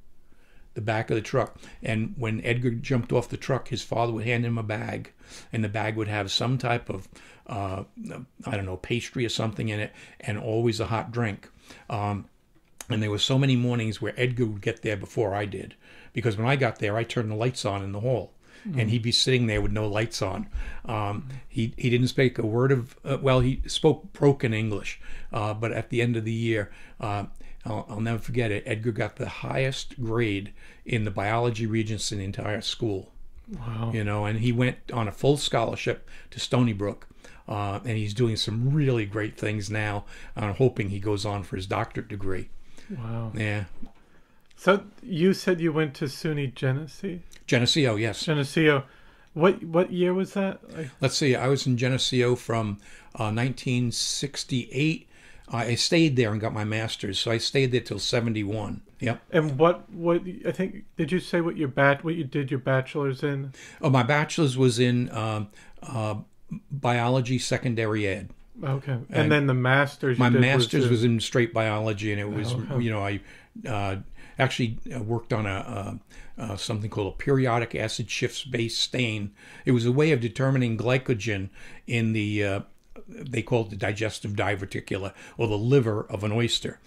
of the truck. And when Edgar jumped off the truck, his father would hand him a bag, and the bag would have some type of, I don't know, pastry or something in it, and always a hot drink. And there were so many mornings where Edgar would get there before I did. Because when I got there, I turned the lights on in the hall, and he'd be sitting there with no lights on. He didn't speak a word of, he spoke broken English, but at the end of the year, I'll never forget it, Edgar got the highest grade in the biology regents in the entire school. Wow. You know, and he went on a full scholarship to Stony Brook, and he's doing some really great things now. I'm hoping he goes on for his doctorate degree. Wow. Yeah. So you said you went to SUNY Geneseo? Geneseo, yes. Geneseo. What year was that? Let's see. I was in Geneseo from 1968. I stayed there and got my master's, so I stayed there till 71. Yep. And what I think, did you say what you did your bachelor's in? Oh, my bachelor's was in biology, secondary ed. Okay. And then the master's my master's was in straight biology, and it was, okay. you know, I actually worked on something called a periodic acid shifts-based stain. It was a way of determining glycogen in the they call it the digestive diverticula, or the liver of an oyster,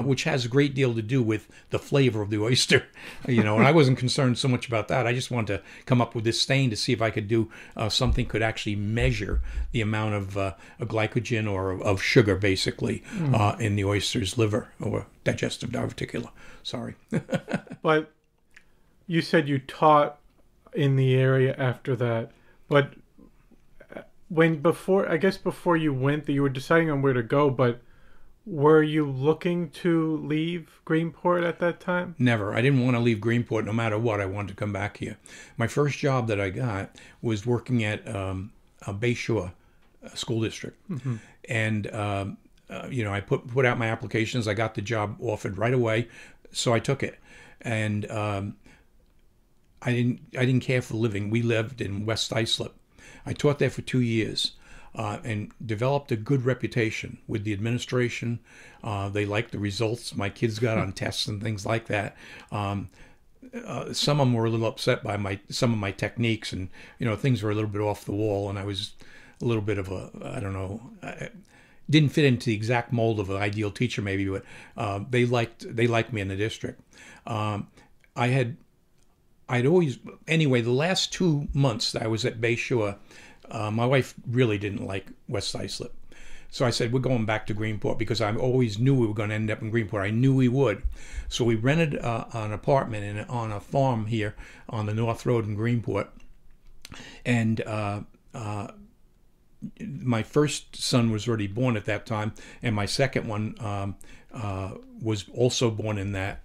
which has a great deal to do with the flavor of the oyster. You know, and I wasn't concerned so much about that. I just wanted to come up with this stain to see if I could do something could actually measure the amount of glycogen or of sugar, basically, in the oyster's liver, or digestive diverticula. Sorry. But you said you taught in the area after that, but before you went, that you were deciding on where to go, but were you looking to leave Greenport at that time? Never. I didn't want to leave Greenport no matter what. I wanted to come back here. My first job that I got was working at Bay Shore School District. Mm-hmm. And, you know, I put out my applications. I got the job offered right away, so I took it. And I didn't care for living. We lived in West Islip. I taught there for 2 years and developed a good reputation with the administration. They liked the results my kids got on tests and things like that. Some of them were a little upset by some of my techniques, and you know, things were a little bit off the wall, and I was a little bit of I didn't fit into the exact mold of an ideal teacher maybe, but they liked me in the district. Anyway, the last 2 months that I was at Bay Shore, my wife really didn't like West Islip. So I said, we're going back to Greenport, because I always knew we were going to end up in Greenport. I knew we would. So we rented an apartment on a farm here on the North Road in Greenport. And my first son was already born at that time, and my second one was also born in that,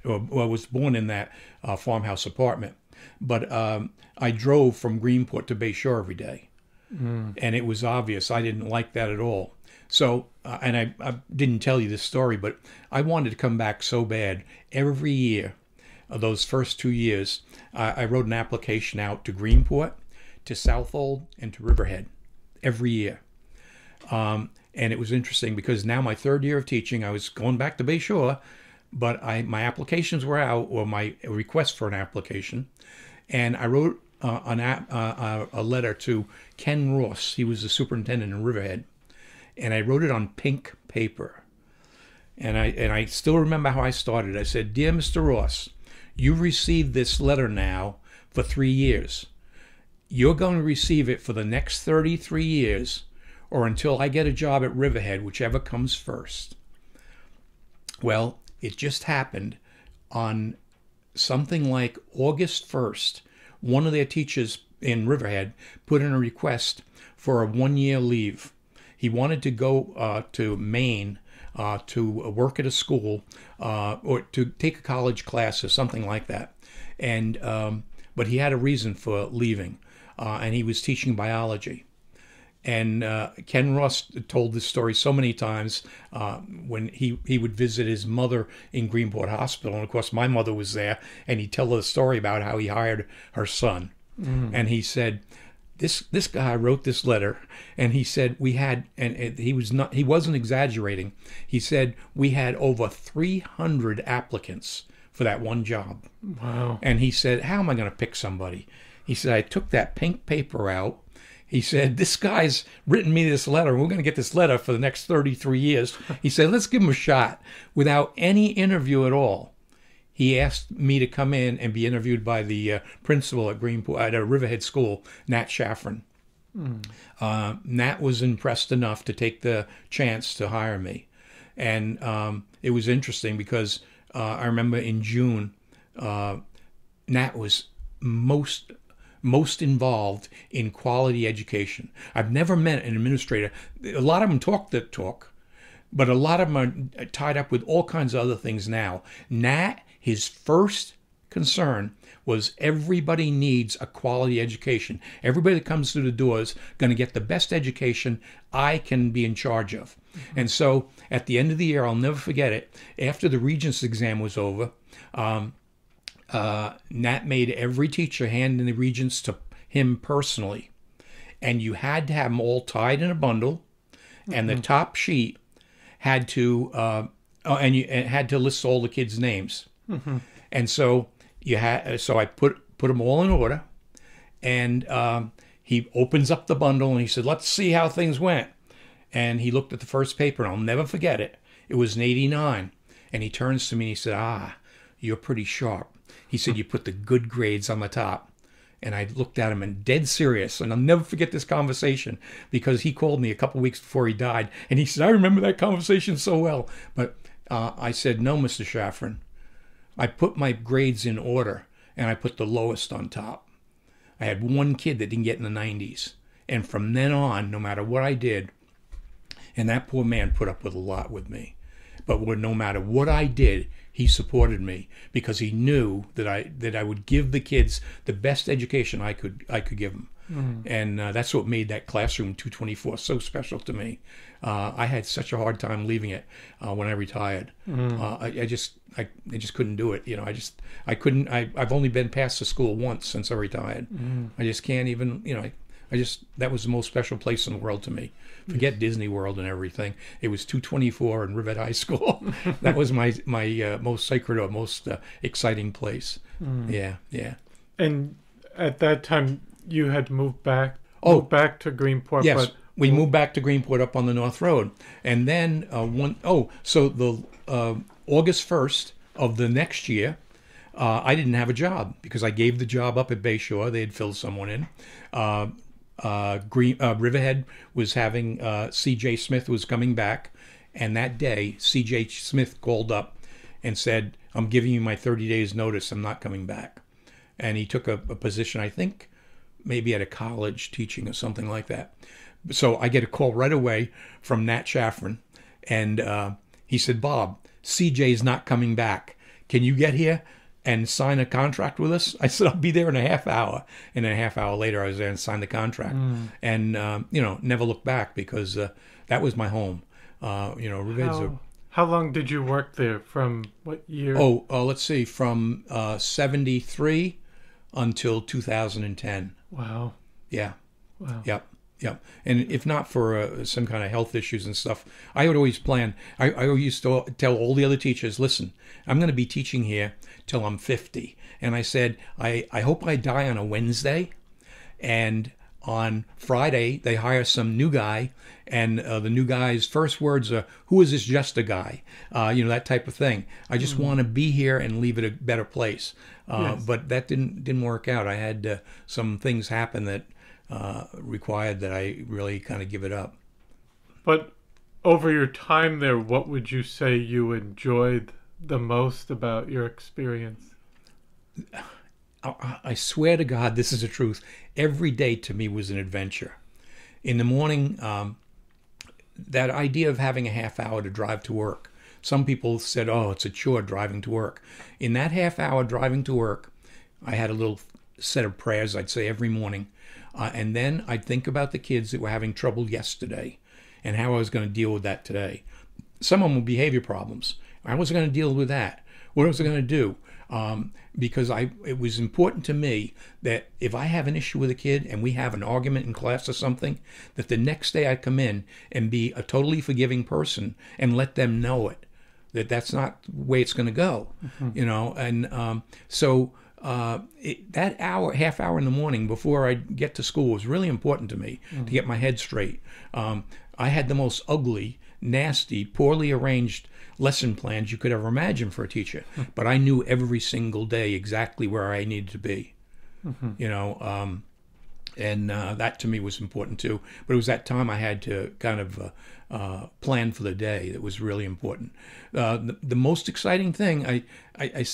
farmhouse apartment. But I drove from Greenport to Bay Shore every day. And it was obvious I didn't like that at all. So, and I didn't tell you this story, but I wanted to come back so bad. Every year, those first 2 years, I wrote an application out to Greenport, to Southold, and to Riverhead every year. And it was interesting because now my third year of teaching, I was going back to Bayshore, but my applications were out, or my request for an application, and I wrote a letter to Ken Ross. He was the superintendent in Riverhead, and I wrote it on pink paper. And I still remember how I started. I said, "Dear Mr. Ross, you received this letter now for 3 years. You're going to receive it for the next 33 years, or until I get a job at Riverhead, whichever comes first." Well, it just happened on something like August 1st. One of their teachers in Riverhead put in a request for a 1-year leave. He wanted to go to Maine to work at a school or to take a college class or something like that. And but he had a reason for leaving, and he was teaching biology. And Ken Ross told this story so many times when he would visit his mother in Greenport Hospital. And, of course, my mother was there, and he'd tell her the story about how he hired her son. And he said, this guy wrote this letter, and he said we had, and he wasn't exaggerating. He said we had over 300 applicants for that one job. Wow. And he said, how am I going to pick somebody? He said, I took that pink paper out. He said, this guy's written me this letter. We're going to get this letter for the next 33 years. He said, let's give him a shot. Without any interview at all, he asked me to come in and be interviewed by the principal at Greenport, at a Riverhead school, Nat Shaffron. Nat was impressed enough to take the chance to hire me. And it was interesting because I remember in June, Nat was most involved in quality education. I've never met an administrator. A lot of them talk that talk, but a lot of them are tied up with all kinds of other things now. Nat, his first concern was everybody needs a quality education. Everybody that comes through the doors going to get the best education I can be in charge of. And so at the end of the year, I'll never forget it, after the Regents exam was over, Nat made every teacher hand in the Regents to him personally. And you had to have them all tied in a bundle, and the top sheet had to, and you had to list all the kids' names. And so so I put them all in order, and he opens up the bundle and he said, let's see how things went. And he looked at the first paper, and I'll never forget it. It was an 89. And he turns to me and he said, you're pretty sharp. He said, you put the good grades on the top. And I looked at him and dead serious. And I'll never forget this conversation because he called me a couple weeks before he died. And he said, I remember that conversation so well. But I said, no, Mr. Shaffron. I put my grades in order, and I put the lowest on top. I had one kid that didn't get in the 90s. And from then on, no matter what I did, and that poor man put up with a lot with me. But no matter what I did, he supported me because he knew that I would give the kids the best education I could give them. And that's what made that classroom 224 so special to me. I had such a hard time leaving it when I retired. I just couldn't do it. You know, I couldn't. I've only been past the school once since I retired. I just can't even. You know, that was the most special place in the world to me. Forget Disney World and everything. It was 224 in Rivet High School. That was my most sacred or most exciting place. Yeah. And at that time, you had moved back to Greenport. Yes, but we moved back to Greenport up on the North Road. And then so the August 1st of the next year, I didn't have a job because I gave the job up at Bayshore. They had filled someone in. Riverhead was having C.J. Smith was coming back, and that day C.J. Smith called up and said, I'm giving you my 30 days notice. I'm not coming back. And he took a position, I think, maybe at a college teaching or something like that. So I get a call right away from Nat Shaffron, and he said, Bob, CJ's not coming back. Can you get here? and sign a contract with us? I said, I'll be there in a half hour. And a half hour later, I was there and signed the contract. And, never looked back because that was my home. Riverhead's How long did you work there? From what year? let's see, from 73 until 2010. Wow. Yeah. Wow. Yep. Yep. And if not for some kind of health issues and stuff, I would always plan. I used to tell all the other teachers, listen, I'm going to be teaching here till I'm 50. And I said, I hope I die on a Wednesday. And on Friday, they hire some new guy. And the new guy's first words are, who is this Jester guy? That type of thing. I just want to be here and leave it a better place. Yes. But that didn't work out. I had some things happen that required that I really kind of give it up. But over your time there, what would you say you enjoyed the most about your experience? I swear to God, this is the truth. Every day to me was an adventure. In the morning, that idea of having a half hour to drive to work. Some people said, oh, it's a chore driving to work. In that half hour driving to work, I had a little set of prayers I'd say every morning. And then I'd think about the kids that were having trouble yesterday and how I was going to deal with that today. Some of them were behavior problems. I wasn't going to deal with that. What was I going to do? Because it was important to me that if I have an issue with a kid and we have an argument in class or something, that the next day I come in and be a totally forgiving person and let them know it, that that's not the way it's going to go, And so that half hour in the morning before I get to school was really important to me to get my head straight. I had the most ugly, nasty, poorly arranged lesson plans you could ever imagine for a teacher, but I knew every single day exactly where I needed to be, and that to me was important too. But it was that time I had to kind of plan for the day that was really important. The most exciting thing, I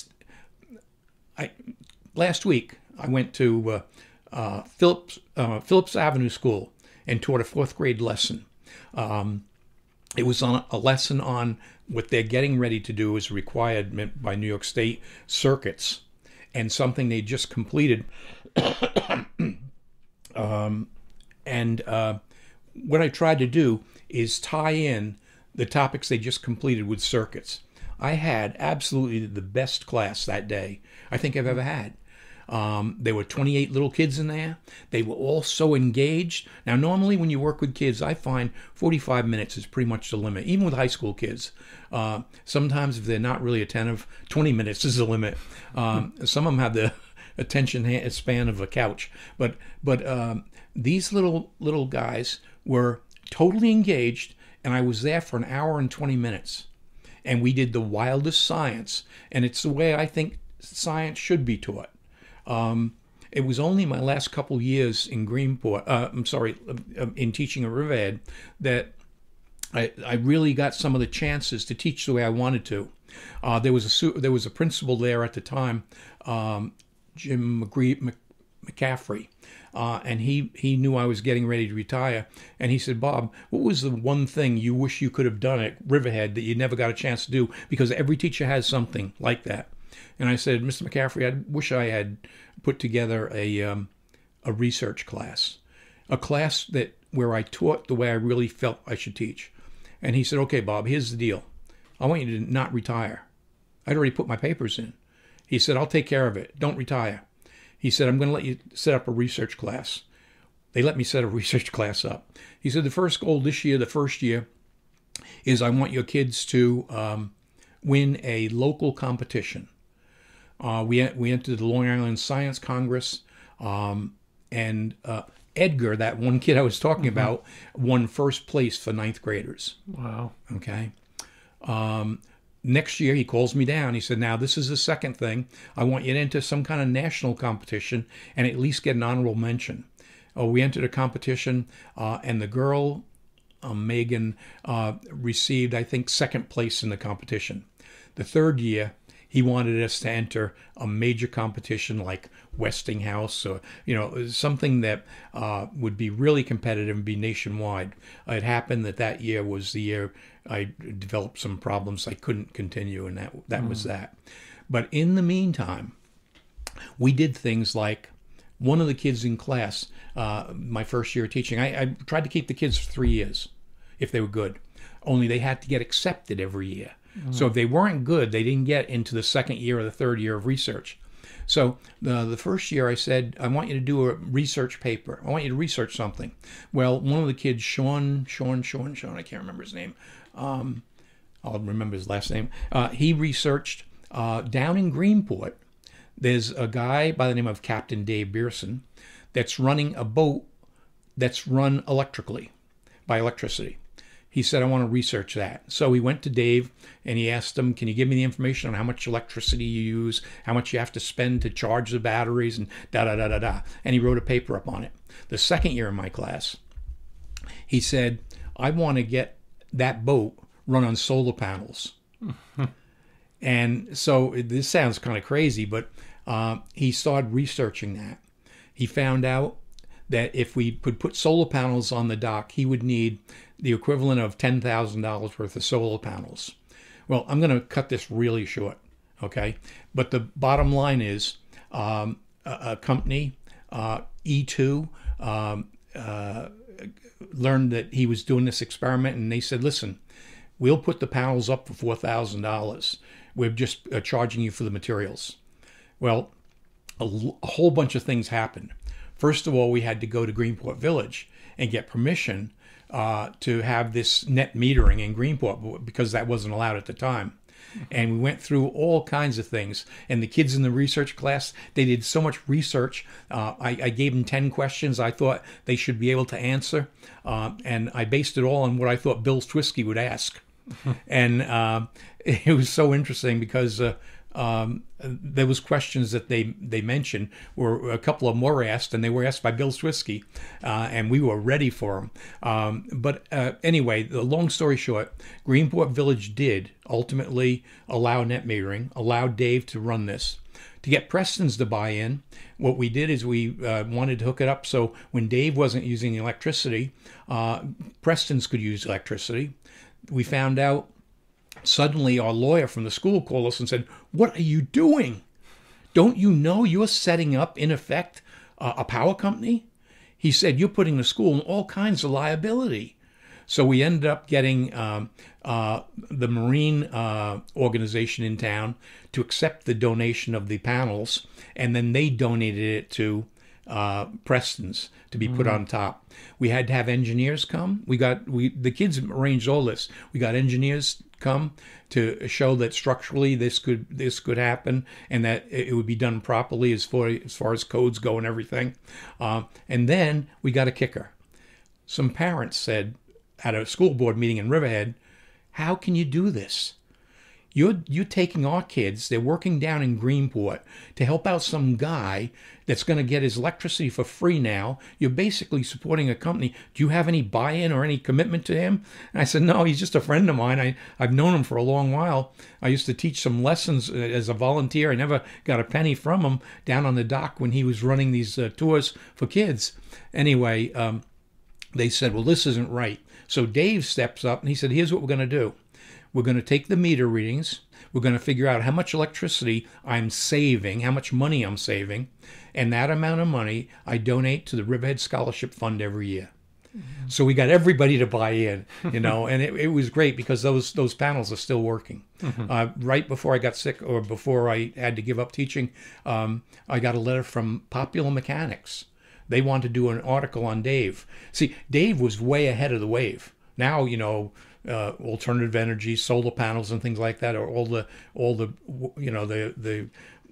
last week I went to Phillips Avenue School and taught a 4th grade lesson. It was on a lesson on what they're getting ready to do is required by New York State circuits, and something they just completed. And what I tried to do is tie in the topics they just completed with circuits. I had absolutely the best class that day I think I've ever had. There were 28 little kids in there. They were all so engaged. Now, normally when you work with kids, I find 45 minutes is pretty much the limit, even with high school kids. Sometimes if they're not really attentive, 20 minutes is the limit. Some of them have the attention span of a couch. But these little guys were totally engaged, and I was there for an hour and 20 minutes. And we did the wildest science, and it's the way I think science should be taught. It was only my last couple years in Greenport, in teaching at Riverhead, that I really got some of the chances to teach the way I wanted to. There was a principal there at the time, Jim McCaffrey, and he knew I was getting ready to retire, and he said, Bob, what was the one thing you wish you could have done at Riverhead that you never got a chance to do? Because every teacher has something like that. And I said, Mr. McCaffrey, I wish I had put together a research class, a class where I taught the way I really felt I should teach. And he said, okay, Bob, here's the deal. I want you to not retire. I'd already put my papers in. He said, I'll take care of it. Don't retire. He said, I'm going to let you set up a research class. They let me set a research class up. He said, the first goal this year, the first year, is I want your kids to win a local competition. We entered the Long Island Science Congress, and Edgar, that one kid I was talking about, won first place for 9th graders. Wow. Okay. Next year, he calls me down. He said, now, this is the second thing. I want you to enter some kind of national competition and at least get an honorable mention. We entered a competition, and the girl, Megan, received, I think, 2nd place in the competition. The third year, he wanted us to enter a major competition like Westinghouse, or something that would be really competitive and be nationwide. It happened that year was the year I developed some problems. I couldn't continue, and that was that. But in the meantime, we did things like one of the kids in class, my first year of teaching, I tried to keep the kids for 3 years if they were good. Only they had to get accepted every year. So if they weren't good, they didn't get into the second year or the third year of research. So the first year I said, I want you to do a research paper. I want you to research something. Well, one of the kids, Sean, I can't remember his name. I'll remember his last name. He researched down in Greenport. There's a guy by the name of Captain Dave Beerson that's running a boat that's run electrically, by electricity. He said, I want to research that. So he went to Dave and he asked him, can you give me the information on how much electricity you use, how much you have to spend to charge the batteries, and da-da-da-da-da. And he wrote a paper up on it. The second year in my class, he said, I want to get that boat run on solar panels. And so this sounds kind of crazy, but he started researching that. He found out that if we could put solar panels on the dock, he would need the equivalent of $10,000 worth of solar panels. Well, I'm going to cut this really short, okay? But the bottom line is a company, E2, learned that he was doing this experiment, and they said, listen, we'll put the panels up for $4,000. We're just charging you for the materials. Well, a whole bunch of things happened. First of all, we had to go to Greenport Village and get permission to have this net metering in Greenport because that wasn't allowed at the time. And we went through all kinds of things. And the kids in the research class, they did so much research. I gave them 10 questions I thought they should be able to answer. And I based it all on what I thought Bill Twisky would ask. And it was so interesting because there was questions that they mentioned were a couple of them were asked, and they were asked by Bill Twisky, and we were ready for them. But anyway, the long story short, Greenport Village did ultimately allow net metering, allowed Dave to run this. To get Preston's to buy in, what we did is we wanted to hook it up so when Dave wasn't using electricity, Preston's could use electricity. We found out suddenly our lawyer from the school called us and said, what are you doing? Don't you know you're setting up, in effect, a power company? He said, you're putting the school in all kinds of liability. So we ended up getting the Marine organization in town to accept the donation of the panels, and then they donated it to Preston's to be put on top. We had to have engineers come. The kids arranged all this. We got engineers come to show that structurally this could happen and that it would be done properly as far as codes go and everything. And then we got a kicker. Some parents said at a school board meeting in Riverhead, how can you do this? You're taking our kids, they're working down in Greenport to help out some guy that's going to get his electricity for free now. You're basically supporting a company. Do you have any buy-in or any commitment to him? And I said, no, he's just a friend of mine. I've known him for a long while. I used to teach some lessons as a volunteer. I never got a penny from him down on the dock when he was running these tours for kids. Anyway, they said, well, this isn't right. So Dave steps up and he said, here's what we're going to do. We're going to take the meter readings. We're going to figure out how much electricity I'm saving, how much money I'm saving, and that amount of money I donate to the Riverhead Scholarship Fund every year. Mm-hmm. So we got everybody to buy in, and it was great because those panels are still working. Mm-hmm. Right before I got sick or before I had to give up teaching, I got a letter from Popular Mechanics. They wanted to do an article on Dave. See, Dave was way ahead of the wave. Now, alternative energy, solar panels, and things like that are all the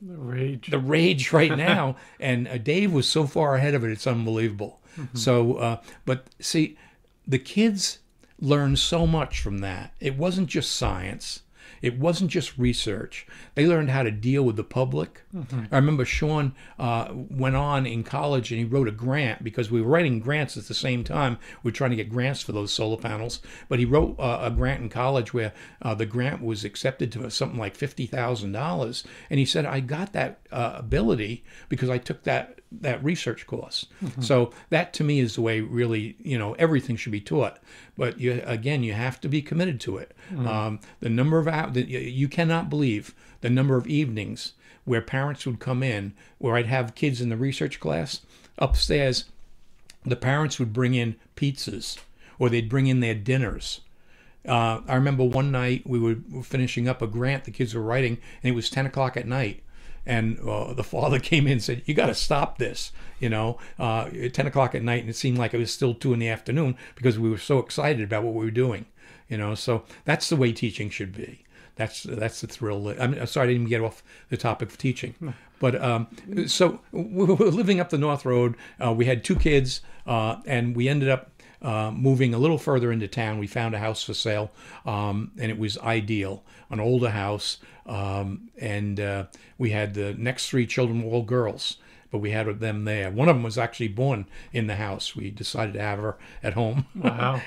rage right now. And Dave was so far ahead of it, it's unbelievable. Mm-hmm. So, but see, the kids learned so much from that. It wasn't just science. It wasn't just research. They learned how to deal with the public. Mm-hmm. I remember Sean went on in college and he wrote a grant because we were writing grants at the same time. We were trying to get grants for those solar panels. But he wrote a grant in college where the grant was accepted to something like $50,000. And he said, I got that ability because I took that research course. Mm-hmm. So that to me is the way really, everything should be taught. But you have to be committed to it. Mm-hmm. The number of You cannot believe the number of evenings where parents would come in, where I'd have kids in the research class upstairs. The parents would bring in pizzas, or they'd bring in their dinners. I remember one night we were finishing up a grant the kids were writing, and it was 10 o'clock at night. And the father came in and said, "You got to stop this," at 10 o'clock at night. And it seemed like it was still 2 in the afternoon because we were so excited about what we were doing. So that's the way teaching should be. That's the thrill. I'm sorry, I didn't even get off the topic of teaching. But so we were living up the North Road. We had 2 kids, and we ended up moving a little further into town. We found a house for sale, and it was ideal, an older house. And we had the next 3 children were all girls, but we had them there. One of them was actually born in the house. We decided to have her at home. Wow.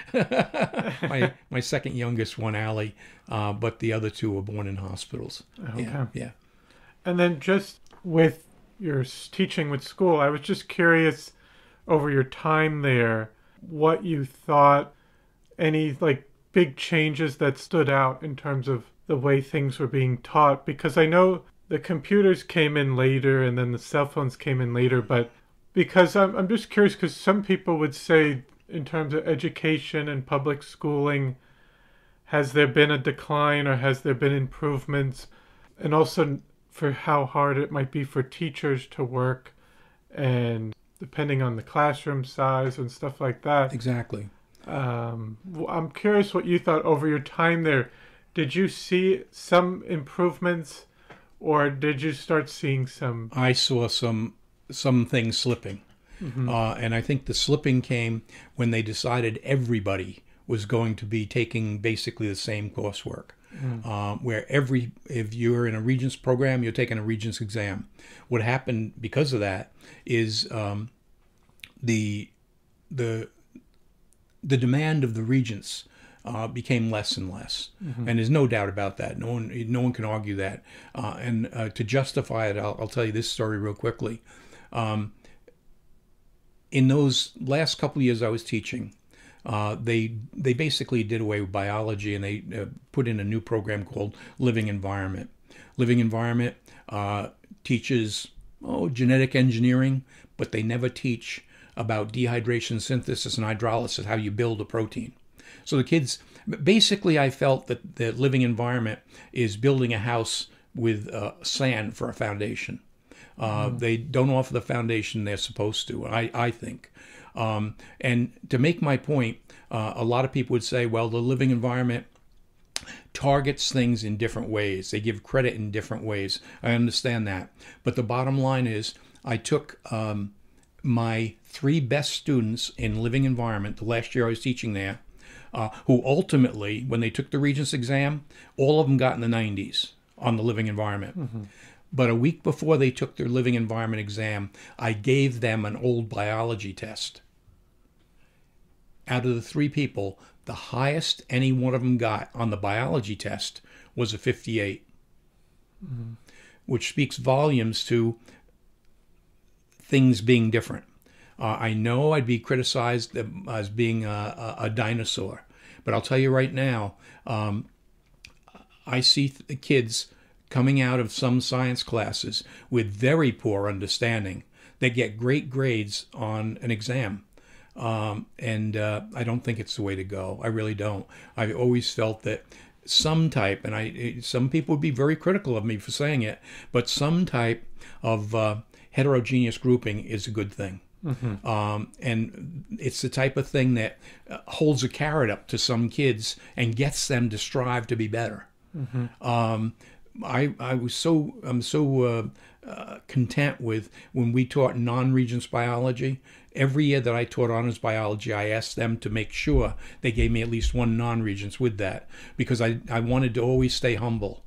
my second youngest one, Allie, but the other 2 were born in hospitals. Okay. Yeah. And then just with your teaching with school, I was just curious over your time there, what you thought, any big changes that stood out in terms of the way things were being taught, because I know the computers came in later and then the cell phones came in later, but because I'm just curious, because some people would say in terms of education and public schooling, has there been a decline or has there been improvements? And also for how hard it might be for teachers to work, and depending on the classroom size and stuff like that. Exactly. I'm curious what you thought over your time there. Did you see some improvements, or did you start seeing some? I saw some things slipping. Mm-hmm. And I think the slipping came when they decided everybody was going to be taking basically the same coursework. Where if you're in a Regents program, you're taking a Regents exam. What happened because of that is the demand of the Regents became less and less, and there's no doubt about that. No one can argue that. And to justify it, I'll tell you this story real quickly. In those last couple of years I was teaching, they basically did away with biology, and they put in a new program called Living Environment. Living Environment teaches genetic engineering, but they never teach about dehydration, synthesis, and hydrolysis, how you build a protein. So the kids, basically I felt that the Living Environment is building a house with sand for a foundation. They don't offer the foundation they're supposed to, I think. And to make my point, a lot of people would say, well, the Living Environment targets things in different ways. They give credit in different ways. I understand that. But the bottom line is I took my 3 best students in Living Environment, the last year I was teaching there, who ultimately, when they took the Regents exam, all of them got in the 90s on the Living Environment. Mm-hmm. But a week before they took their Living Environment exam, I gave them an old biology test. Out of the 3 people, the highest any one of them got on the biology test was a 58, which speaks volumes to things being different. I know I'd be criticized as being a dinosaur, but I'll tell you right now, I see kids coming out of some science classes with very poor understanding that get great grades on an exam. And I don't think it's the way to go. I really don't. I've always felt that some type, and some people would be very critical of me for saying it, but some type of heterogeneous grouping is a good thing. Mm-hmm. And it's the type of thing that holds a carrot up to some kids and gets them to strive to be better. Mm-hmm. I'm so content with when we taught non-Regents biology. Every year that I taught honors biology, I asked them to make sure they gave me at least one non-Regents with that, because I wanted to always stay humble.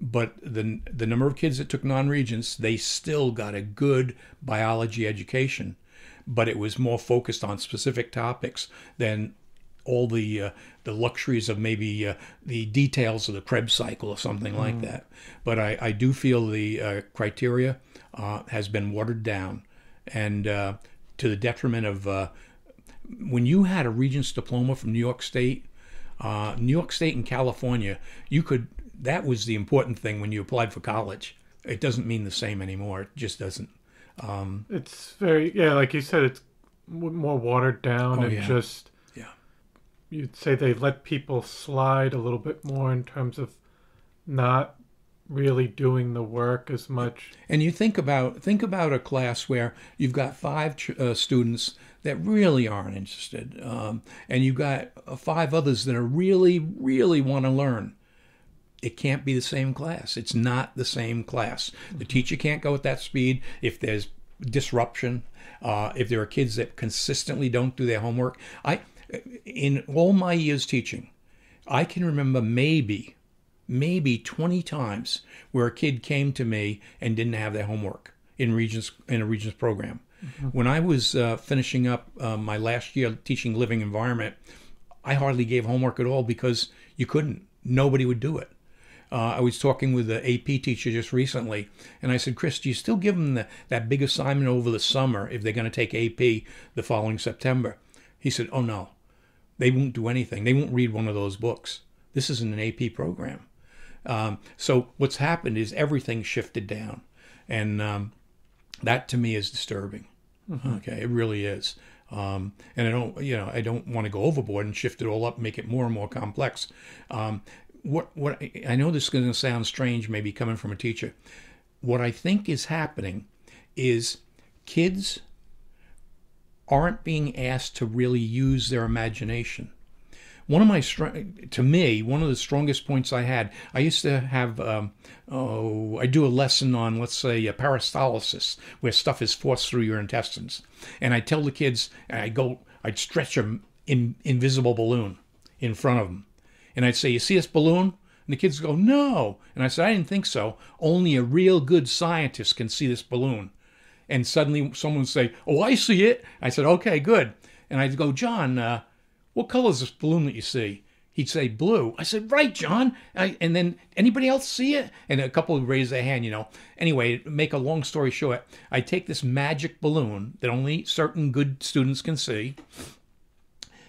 But the number of kids that took non-Regents, they still got a good biology education, but it was more focused on specific topics than all the luxuries of maybe the details of the Krebs cycle or something like that. But I do feel the criteria has been watered down, and to the detriment of when you had a Regents diploma from New York State, New York State and California, that was the important thing when you applied for college. It doesn't mean the same anymore. It just doesn't. It's very, yeah, like you said, it's more watered down and just, yeah. You'd say they let people slide a little bit more in terms of not really doing the work as much. And you think about a class where you've got five students that really aren't interested, and you've got five others that are really, really want to learn. It can't be the same class. It's not the same class. The teacher can't go at that speed. If there's disruption, if there are kids that consistently don't do their homework. In all my years teaching, I can remember maybe 20 times where a kid came to me and didn't have their homework in a Regents program. Mm-hmm. When I was finishing up my last year teaching living environment, I hardly gave homework at all because you couldn't. Nobody would do it. I was talking with the AP teacher just recently, and I said, Chris, do you still give them that big assignment over the summer if they're going to take AP the following September? He said, oh, no. They won't do anything. They won't read one of those books. This isn't an AP program. So what's happened is everything shifted down, and that to me is disturbing. Mm-hmm. Okay, it really is. And I don't want to go overboard and shift it all up, and make it more and more complex. What I know this is going to sound strange, maybe coming from a teacher. What I think is happening is kids aren't being asked to really use their imagination. One of the strongest points I had, I used to have, I do a lesson on, let's say, peristalsis, where stuff is forced through your intestines. And I tell the kids, I'd stretch an invisible balloon in front of them. And I'd say, you see this balloon? And the kids go, no. And I said, I didn't think so. Only a real good scientist can see this balloon. And suddenly someone would say, oh, I see it. I said, okay, good. And I'd go, John, what color is this balloon that you see? He'd say, blue. I said, right, John. And then, anybody else see it? And a couple would raise their hand, Anyway, make a long story short, I take this magic balloon that only certain good students can see,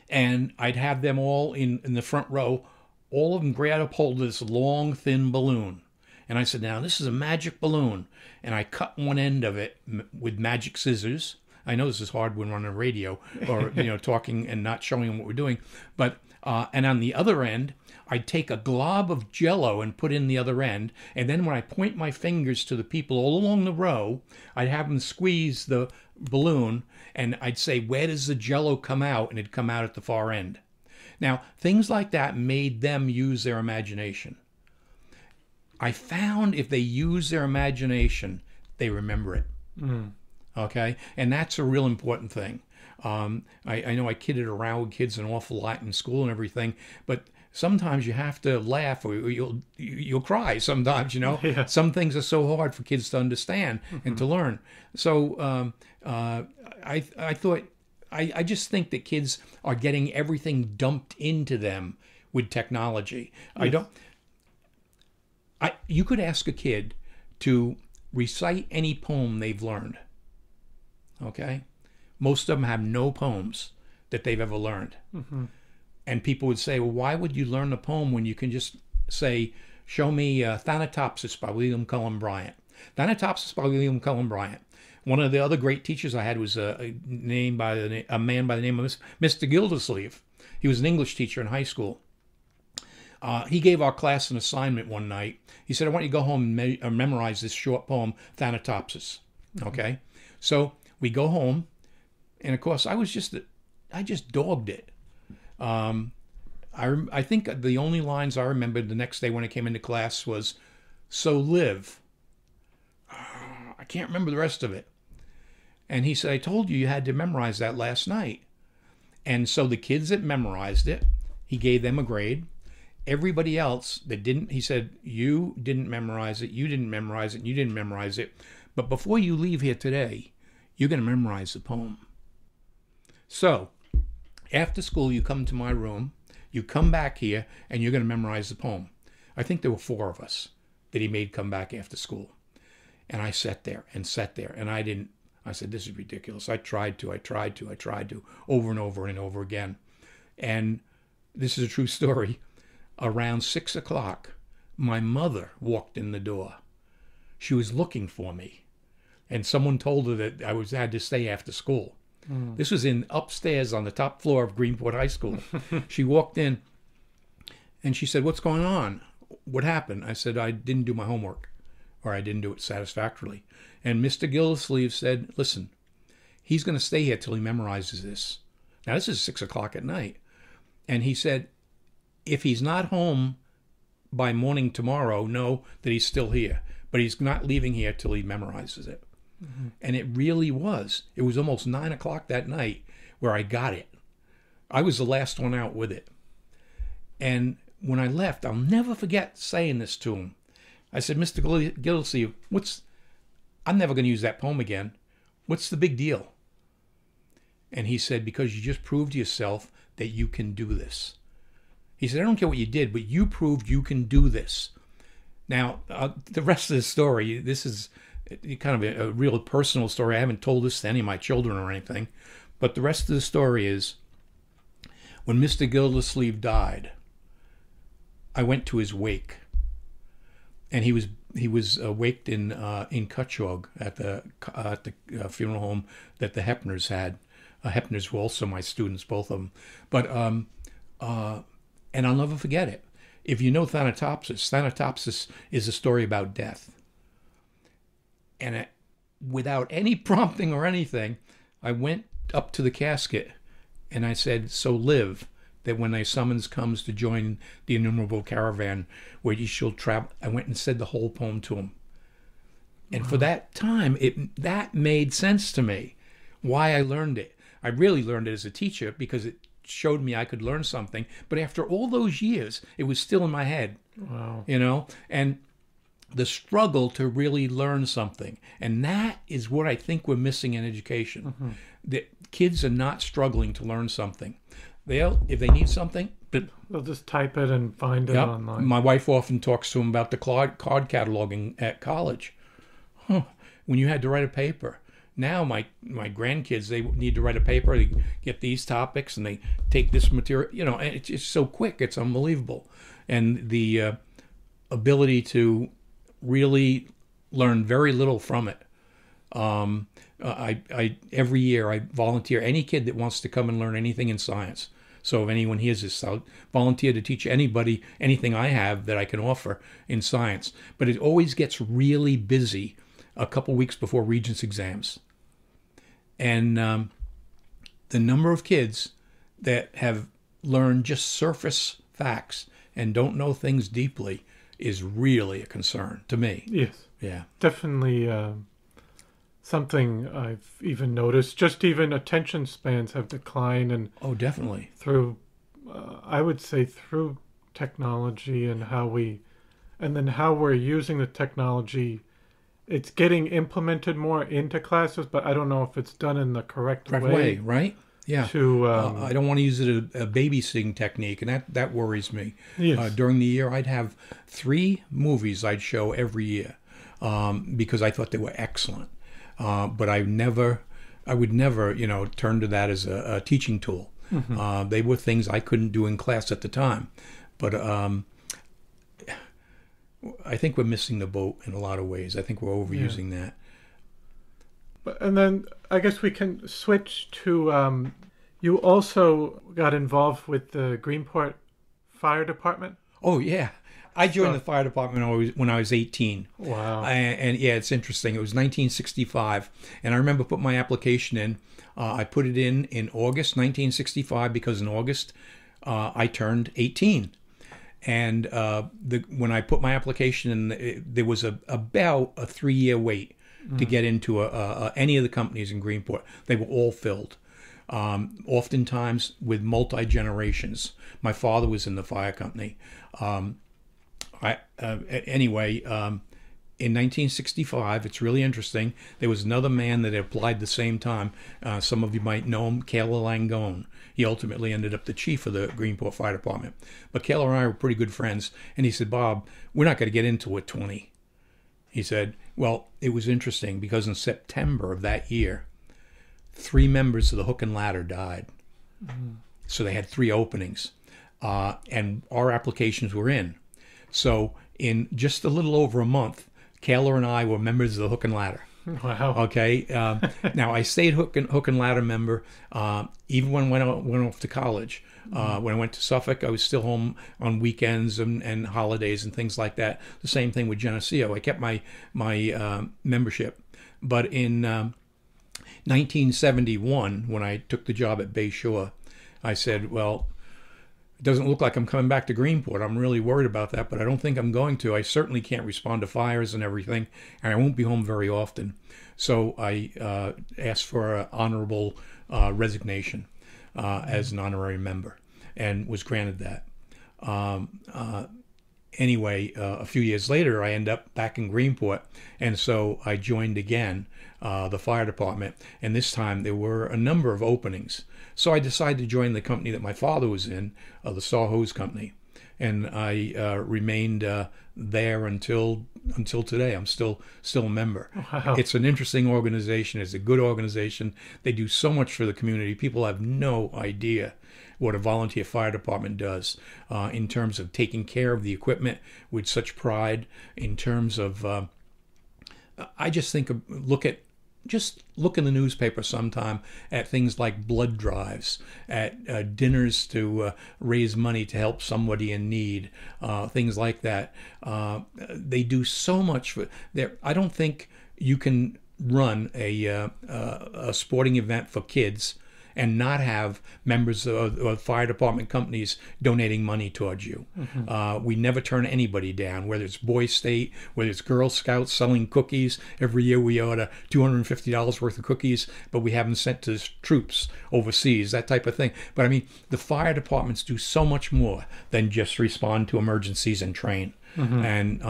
and I'd have them all in the front row, all of them grab a hold of this long, thin balloon. And I said, now, this is a magic balloon. And I cut one end of it with magic scissors. I know this is hard when we're on a radio or, talking and not showing them what we're doing. But, and on the other end, I'd take a glob of Jell-O and put in the other end. And then when I point my fingers to the people all along the row, I'd have them squeeze the balloon, and I'd say, where does the Jell-O come out? And it'd come out at the far end. Now, things like that made them use their imagination. I found if they use their imagination, they remember it. Mm. Okay? And that's a real important thing. I know I kidded around with kids an awful lot in school and everything, but sometimes you have to laugh or you'll cry sometimes, Yeah. Some things are so hard for kids to understand and to learn. So I just think that kids are getting everything dumped into them with technology. Yes. You could ask a kid to recite any poem they've learned. Okay? Most of them have no poems that they've ever learned. Mm-hmm. And people would say, well, why would you learn a poem when you can just say, show me Thanatopsis by William Cullen Bryant. Thanatopsis by William Cullen Bryant. One of the other great teachers I had was a man by the name of Mr. Gildersleeve. He was an English teacher in high school. He gave our class an assignment one night. He said, I want you to go home and memorize this short poem, Thanatopsis. Mm-hmm. Okay? So we go home, and of course, I just dogged it. I think the only lines I remembered the next day when I came into class was, so live. I can't remember the rest of it. And he said, I told you had to memorize that last night. And so the kids that memorized it, he gave them a grade. Everybody else that didn't, he said, you didn't memorize it, you didn't memorize it, and you didn't memorize it. But before you leave here today, you're going to memorize the poem. So, after school, you come to my room, you come back here, and you're going to memorize the poem. I think there were 4 of us that he made come back after school. And I sat there, and I said, this is ridiculous. I tried to, over and over and over again. And this is a true story, around 6 o'clock, my mother walked in the door. She was looking for me, and someone told her that I had to stay after school. This was in upstairs on the top floor of Greenport High School. She walked in, and she said, "What's going on? What happened?" I said, "I didn't do my homework, or I didn't do it satisfactorily." And Mr. Gildersleeve said, "Listen, he's going to stay here till he memorizes this." Now, this is 6 o'clock at night. And he said, if he's not home by morning tomorrow, know that he's still here. But he's not leaving here till he memorizes it. Mm-hmm. And it really was. It was almost 9 o'clock that night where I got it. I was the last one out with it. And when I left, I'll never forget saying this to him. I said, "Mr. Gildersleeve, I'm never going to use that poem again. What's the big deal?" And he said, "Because you just proved to yourself that you can do this." He said, "I don't care what you did, but you proved you can do this." Now, the rest of the story, this is kind of a real personal story. I haven't told this to any of my children or anything. But the rest of the story is, when Mr. Gildersleeve died, I went to his wake. And he was waked in Cutchogue at the funeral home that the Hepners had. Hepners were also my students, both of them. But and I'll never forget it. If you know Thanatopsis is a story about death. And without any prompting or anything, I went up to the casket and I said, "So live, that when thy summons comes to join the innumerable caravan where ye shall travel." I went and said the whole poem to him. And for that time, that made sense to me, why I learned it. I really learned it as a teacher because it showed me I could learn something. But after all those years, it was still in my head. Wow. And the struggle to really learn something. And that is what I think we're missing in education. Mm-hmm. That kids are not struggling to learn something. If they need something, they'll just type it and find it online. My wife often talks to them about the card cataloging at college. When you had to write a paper. Now my grandkids, they need to write a paper. They get these topics and they take this material. And it's just so quick. It's unbelievable. And the ability to really learn very little from it. I every year I volunteer any kid that wants to come and learn anything in science. So if anyone hears this, I'll volunteer to teach anybody anything I have that I can offer in science. But it always gets really busy a couple weeks before Regents exams. And the number of kids that have learned just surface facts and don't know things deeply is really a concern to me. Yes. Yeah. Definitely something I've even noticed. Just even attention spans have declined. And oh, definitely. Through, I would say through technology and how we're using the technology, it's getting implemented more into classes, but I don't know if it's done in the correct way. Right? Yeah. I don't want to use it as a babysitting technique, and that worries me. Yes. During the year, I'd have 3 movies I'd show every year because I thought they were excellent. But I would never, turn to that as a teaching tool. Mm-hmm. They were things I couldn't do in class at the time. But I think we're missing the boat in a lot of ways. I think we're overusing that. And then I guess we can switch to, you also got involved with the Greenport Fire Department? Oh, yeah. I joined the fire department when I was 18. Wow. And yeah, it's interesting. It was 1965. And I remember putting my application in. I put it in August 1965 because in August I turned 18. And when I put my application in, there was about a 3-year wait to get into any of the companies in Greenport. They were all filled, oftentimes with multi-generations. My father was in the fire company. In 1965, it's really interesting, there was another man that applied the same time. Some of you might know him, Kayla Langone. He ultimately ended up the chief of the Greenport Fire Department. But Kayla and I were pretty good friends. And he said, "Bob, we're not going to get into it 20." He said, well, it was interesting because in September of that year, 3 members of the Hook and Ladder died. Mm-hmm. So they had 3 openings. and our applications were in. So in just a little over a month, Kayla and I were members of the Hook and Ladder. Wow. Okay. Now I stayed Hook and Ladder member even when I went off to college. When I went to Suffolk, I was still home on weekends and holidays and things like that. The same thing with Geneseo. I kept my membership. But in 1971, when I took the job at Bay Shore, I said, well, it doesn't look like I'm coming back to Greenport. I'm really worried about that, but I don't think I'm going to. I certainly can't respond to fires and everything, and I won't be home very often. So I asked for an honorable resignation as an honorary member, and was granted that. Anyway, a few years later, I end up back in Greenport, and so I joined again the fire department, and this time there were a number of openings. So I decided to join the company that my father was in, the Saw Hose Company, and I remained there until today. I'm still a member. Wow. It's an interesting organization. It's a good organization. They do so much for the community. People have no idea what a volunteer fire department does in terms of taking care of the equipment with such pride, in terms of I just think look in the newspaper sometime at things like blood drives, at dinners to raise money to help somebody in need, things like that. They do so much for there. I don't think you can run a sporting event for kids and not have members of fire department companies donating money towards you. Mm-hmm. We never turn anybody down, whether it's Boy State, whether it's Girl Scouts selling cookies. Every year we order $250 worth of cookies, but we have them sent to that overseas, that type of thing. But I mean, the fire departments do so much more than just respond to emergencies and train. Mm-hmm. And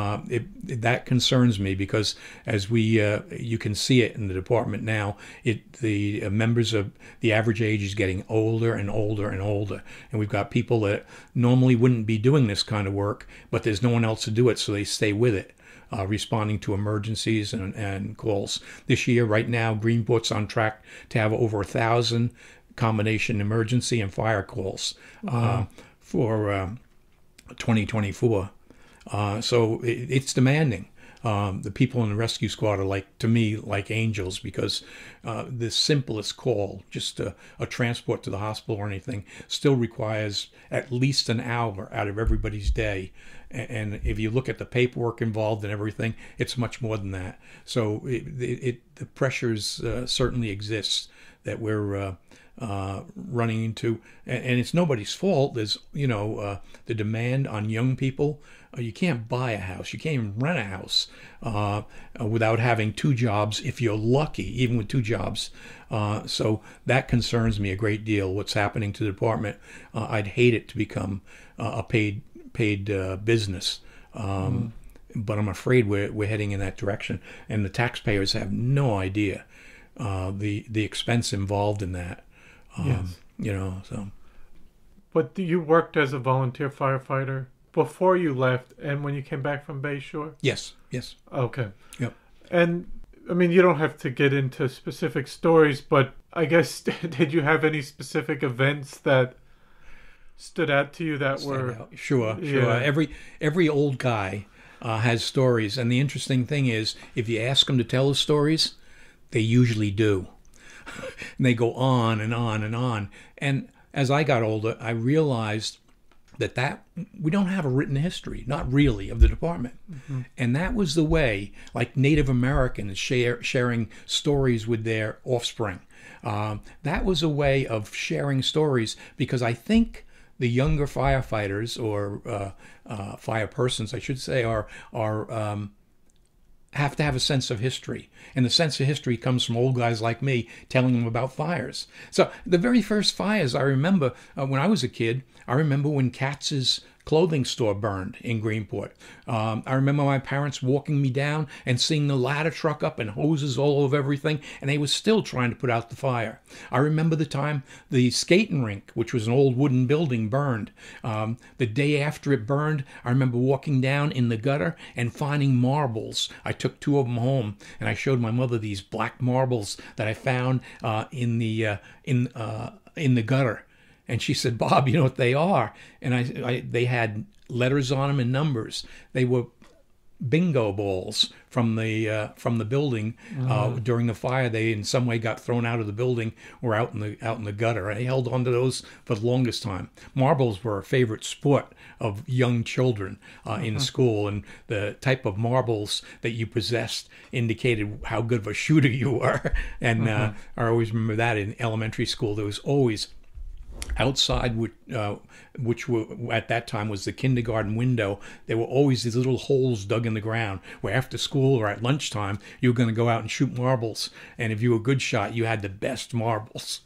that concerns me, because as you can see it in the department now, the members of the average age is getting older and older and older, and we've got people that normally wouldn't be doing this kind of work, but there's no one else to do it, so they stay with it, responding to emergencies and calls. This year, right now, Greenport's on track to have over 1,000 combination emergency and fire calls for 2024. So it's demanding. The people in the rescue squad are to me like angels, because the simplest call, just a transport to the hospital or anything, still requires at least an hour out of everybody's day. And if you look at the paperwork involved and everything, it's much more than that. So the pressures certainly exist that we're running into, and it's nobody's fault. There's the demand on young people. You can't buy a house. You can't even rent a house without having 2 jobs, if you're lucky, even with 2 jobs. So that concerns me a great deal, what's happening to the department. I'd hate it to become a paid business. But I'm afraid we're heading in that direction, and the taxpayers have no idea the expense involved in that. Yes. So. But you worked as a volunteer firefighter before you left, and when you came back from Bay Shore? Yes. Okay. Yep. And I mean, you don't have to get into specific stories, but I guess did you have any specific events that stood out to you that were? Sure. Every old guy has stories, and the interesting thing is, if you ask them to tell the stories, they usually do. And they go on and on and on. And as I got older, I realized that we don't have a written history, not really, of the department. Mm-hmm. And that was the way, like Native Americans sharing stories with their offspring. That was a way of sharing stories, because I think the younger firefighters, or fire persons, I should say, are have to have a sense of history. And the sense of history comes from old guys like me telling them about fires. So the very first fires I remember, when I was a kid, I remember when Katz's clothing store burned in Greenport. I remember my parents walking me down and seeing the ladder truck up and hoses all over everything, and they were still trying to put out the fire. I remember the time the skating rink, which was an old wooden building, burned. The day after it burned, I remember walking down in the gutter and finding marbles. I took 2 of them home, and I showed my mother these black marbles that I found in the gutter. And she said, Bob, you know what they are? And they had letters on them and numbers. They were bingo balls from the building. During the fire. They in some way got thrown out of the building or out in the gutter. I held on to those for the longest time. Marbles were a favorite sport of young children in school, and the type of marbles that you possessed indicated how good of a shooter you were. And I always remember that in elementary school. There was always outside, which were at that time was the kindergarten window, there were always these little holes dug in the ground where after school or at lunchtime you were going to go out and shoot marbles, and if you were a good shot you had the best marbles.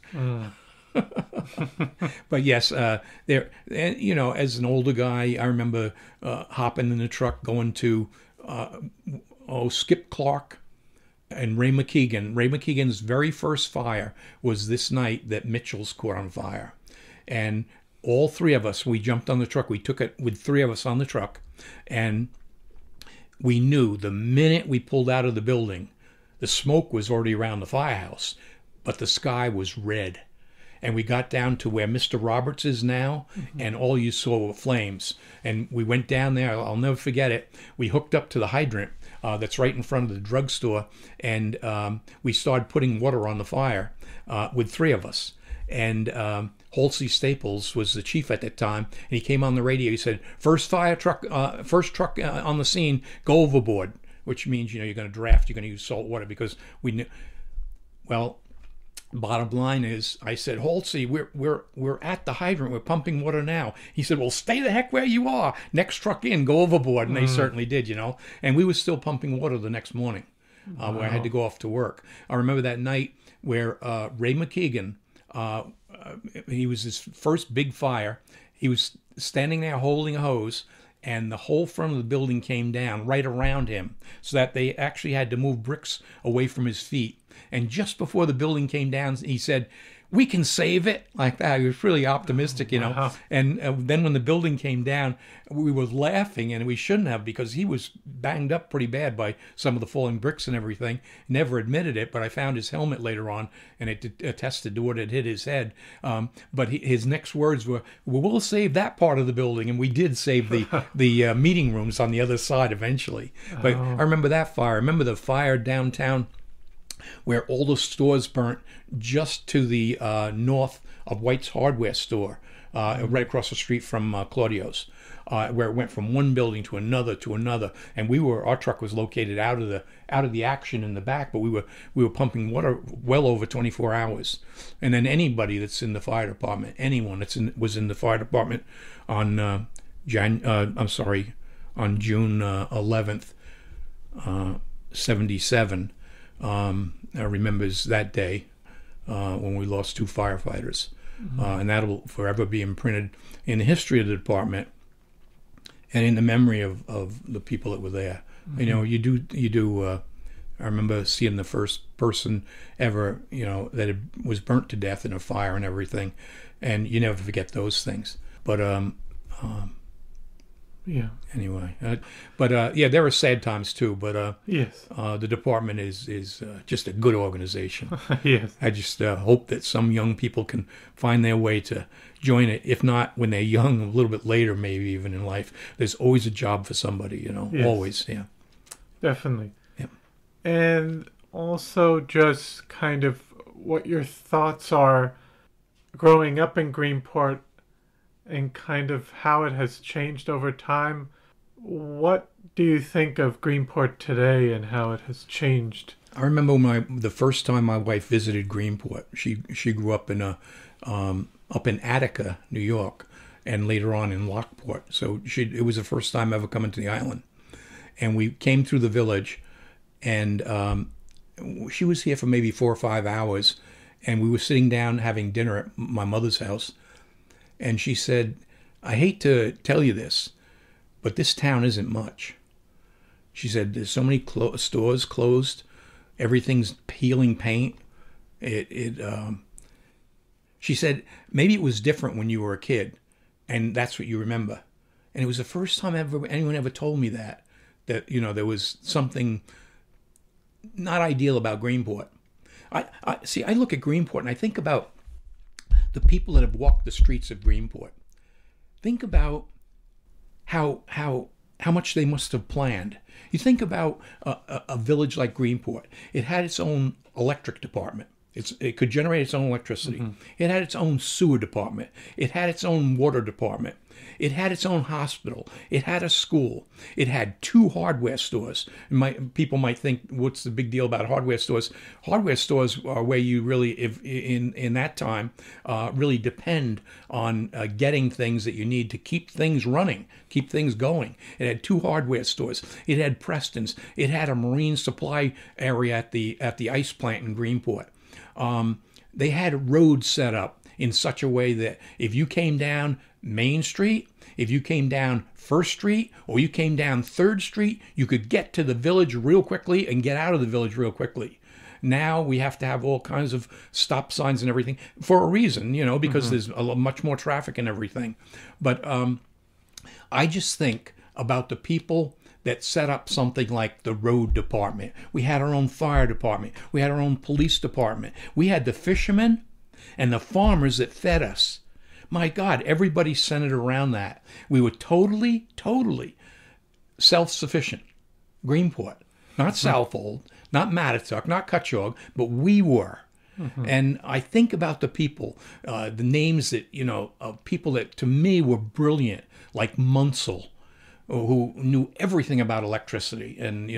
But yes, there, and you know, as an older guy, I remember hopping in the truck going to Skip Clark and Ray McKeegan. Ray McKeegan's very first fire was this night that Mitchell's caught on fire. And all three of us, we jumped on the truck. We took it with three of us on the truck. And we knew the minute we pulled out of the building, the smoke was already around the firehouse, but the sky was red. And we got down to where Mr. Roberts is now, and all you saw were flames. And we went down there. I'll never forget it. We hooked up to the hydrant that's right in front of the drugstore, and we started putting water on the fire with three of us. And Halsey Staples was the chief at that time, and he came on the radio. He said, first truck on the scene, go overboard, which means, you know, you're going to draft, you're going to use salt water, because we knew. Well, bottom line is, I said, Halsey, we're at the hydrant, we're pumping water now. He said, well, stay the heck where you are. Next truck in, go overboard. And they certainly did, you know. And we were still pumping water the next morning, where I had to go off to work. I remember that night where Ray McKeegan, he was his first big fire. He was standing there holding a hose, and the whole front of the building came down right around him, so that they actually had to move bricks away from his feet. And just before the building came down, he said, we can save it, like that. He was really optimistic, you know. Wow. And then when the building came down, we were laughing, and we shouldn't have, because he was banged up pretty bad by some of the falling bricks and everything. Never admitted it, but I found his helmet later on, and it attested to what had hit his head. But his next words were, well, we'll save that part of the building. And we did save the meeting rooms on the other side eventually. But I remember that fire. I remember the fire downtown where all the stores burnt just to the north of White's Hardware Store, right across the street from Claudio's, where it went from one building to another, and our truck was located out of the action in the back, but we were pumping water well over 24 hours. And then anybody that's in the fire department, anyone was in the fire department on June 11th, 77. Remembers that day when we lost 2 firefighters, and that'll forever be imprinted in the history of the department and in the memory of the people that were there. You know, you do. I remember seeing the first person ever, you know, that was burnt to death in a fire and everything, and you never forget those things. But yeah. Anyway, yeah, there are sad times too. But yes, the department is just a good organization. Yes, I just hope that some young people can find their way to join it. If not when they're young, a little bit later, maybe even in life. There's always a job for somebody, you know. Yes. Always, yeah. Definitely. Yeah. And also, just kind of what your thoughts are growing up in Greenport, and kind of how it has changed over time. What do you think of Greenport today and how it has changed? I remember the first time my wife visited Greenport. She grew up in up in Attica, New York, and later on in Lockport. So it was the first time ever coming to the island. And we came through the village, and she was here for maybe 4 or 5 hours, and we were sitting down having dinner at my mother's house. And she said, I hate to tell you this, but this town isn't much. She said, there's so many stores closed. Everything's peeling paint. She said, maybe it was different when you were a kid, and that's what you remember. And it was the first time anyone ever told me that, you know, there was something not ideal about Greenport. I look at Greenport and I think about the people that have walked the streets of Greenport. Think about how much they must have planned. You think about a village like Greenport. It had its own electric department. It could generate its own electricity. Mm-hmm. It had its own sewer department. It had its own water department. It had its own hospital. It had a school. It had 2 hardware stores. People might think, what's the big deal about hardware stores? Hardware stores are where you really, if in that time, really depend on getting things that you need to keep things running, keep things going. It had 2 hardware stores. It had Preston's. It had a marine supply area at the ice plant in Greenport. They had roads set up in such a way that if you came down Main Street, if you came down First Street, or you came down 3rd Street, you could get to the village real quickly and get out of the village real quickly. Now we have to have all kinds of stop signs and everything for a reason, because there's much more traffic and everything. But I just think about the people that set up something like the road department. We had our own fire department. We had our own police department. We had the fishermen and the farmers that fed us. My God, everybody centered around that. We were totally self-sufficient. Greenport, not Southold, not Mattituck, not Cutchogue, but we were. Mm-hmm. And I think about the people, the names that, of people that to me were brilliant, like Munsell, who knew everything about electricity and,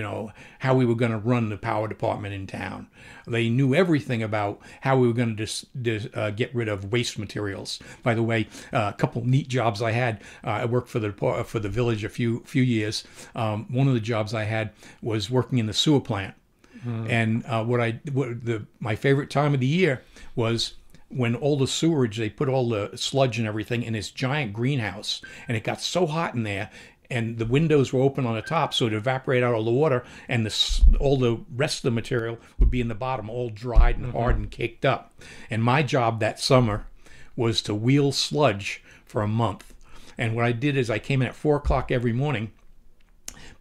how we were going to run the power department in town. They knew everything about how we were going to get rid of waste materials. By the way, a couple neat jobs I had. I worked for the village a few years. One of the jobs I had was working in the sewer plant. And my favorite time of the year was when all the sewage, they put all the sludge and everything in this giant greenhouse, and it got so hot in there, and the windows were open on the top, so it evaporated out all the water, and all the rest of the material would be in the bottom, all dried and hard and caked up. And my job that summer was to wheel sludge for a month. And what I did is I came in at 4 o'clock every morning,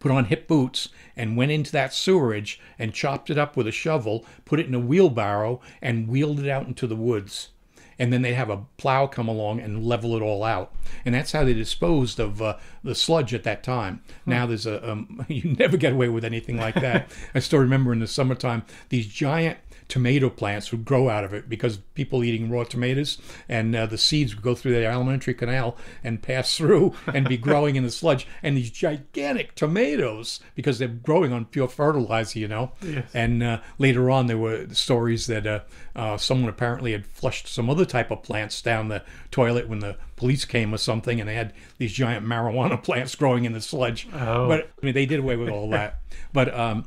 put on hip boots, and went into that sewerage and chopped it up with a shovel, put it in a wheelbarrow, and wheeled it out into the woods. And then they'd have a plow come along and level it all out. And that's how they disposed of the sludge at that time. Now there's you never get away with anything like that. I still remember in the summertime, these giant tomato plants would grow out of it because people eating raw tomatoes, and the seeds would go through the alimentary canal and pass through and be growing in the sludge. And these gigantic tomatoes, because they're growing on pure fertilizer, Yes. And later on, there were stories that someone apparently had flushed some other type of plants down the toilet when the police came or something, and they had these giant marijuana plants growing in the sludge. Oh. But they did away with all that. But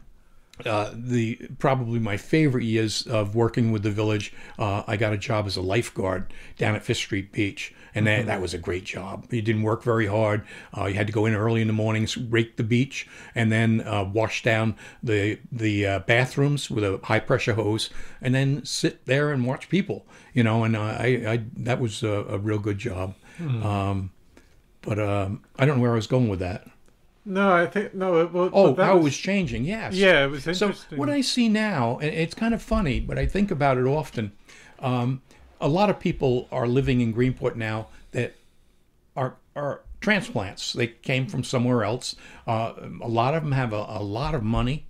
probably my favorite years of working with the village, I got a job as a lifeguard down at 5th Street Beach, and that was a great job. You didn't work very hard. You had to go in early in the mornings, rake the beach, and then wash down the bathrooms with a high pressure hose, and then sit there and watch people. And I that was a real good job. But I don't know where I was going with that. No, I think no. How it was changing? Yes. Yeah, it was interesting. So what I see now, and it's kind of funny, but I think about it often. A lot of people are living in Greenport now that are transplants. They came from somewhere else. A lot of them have a lot of money,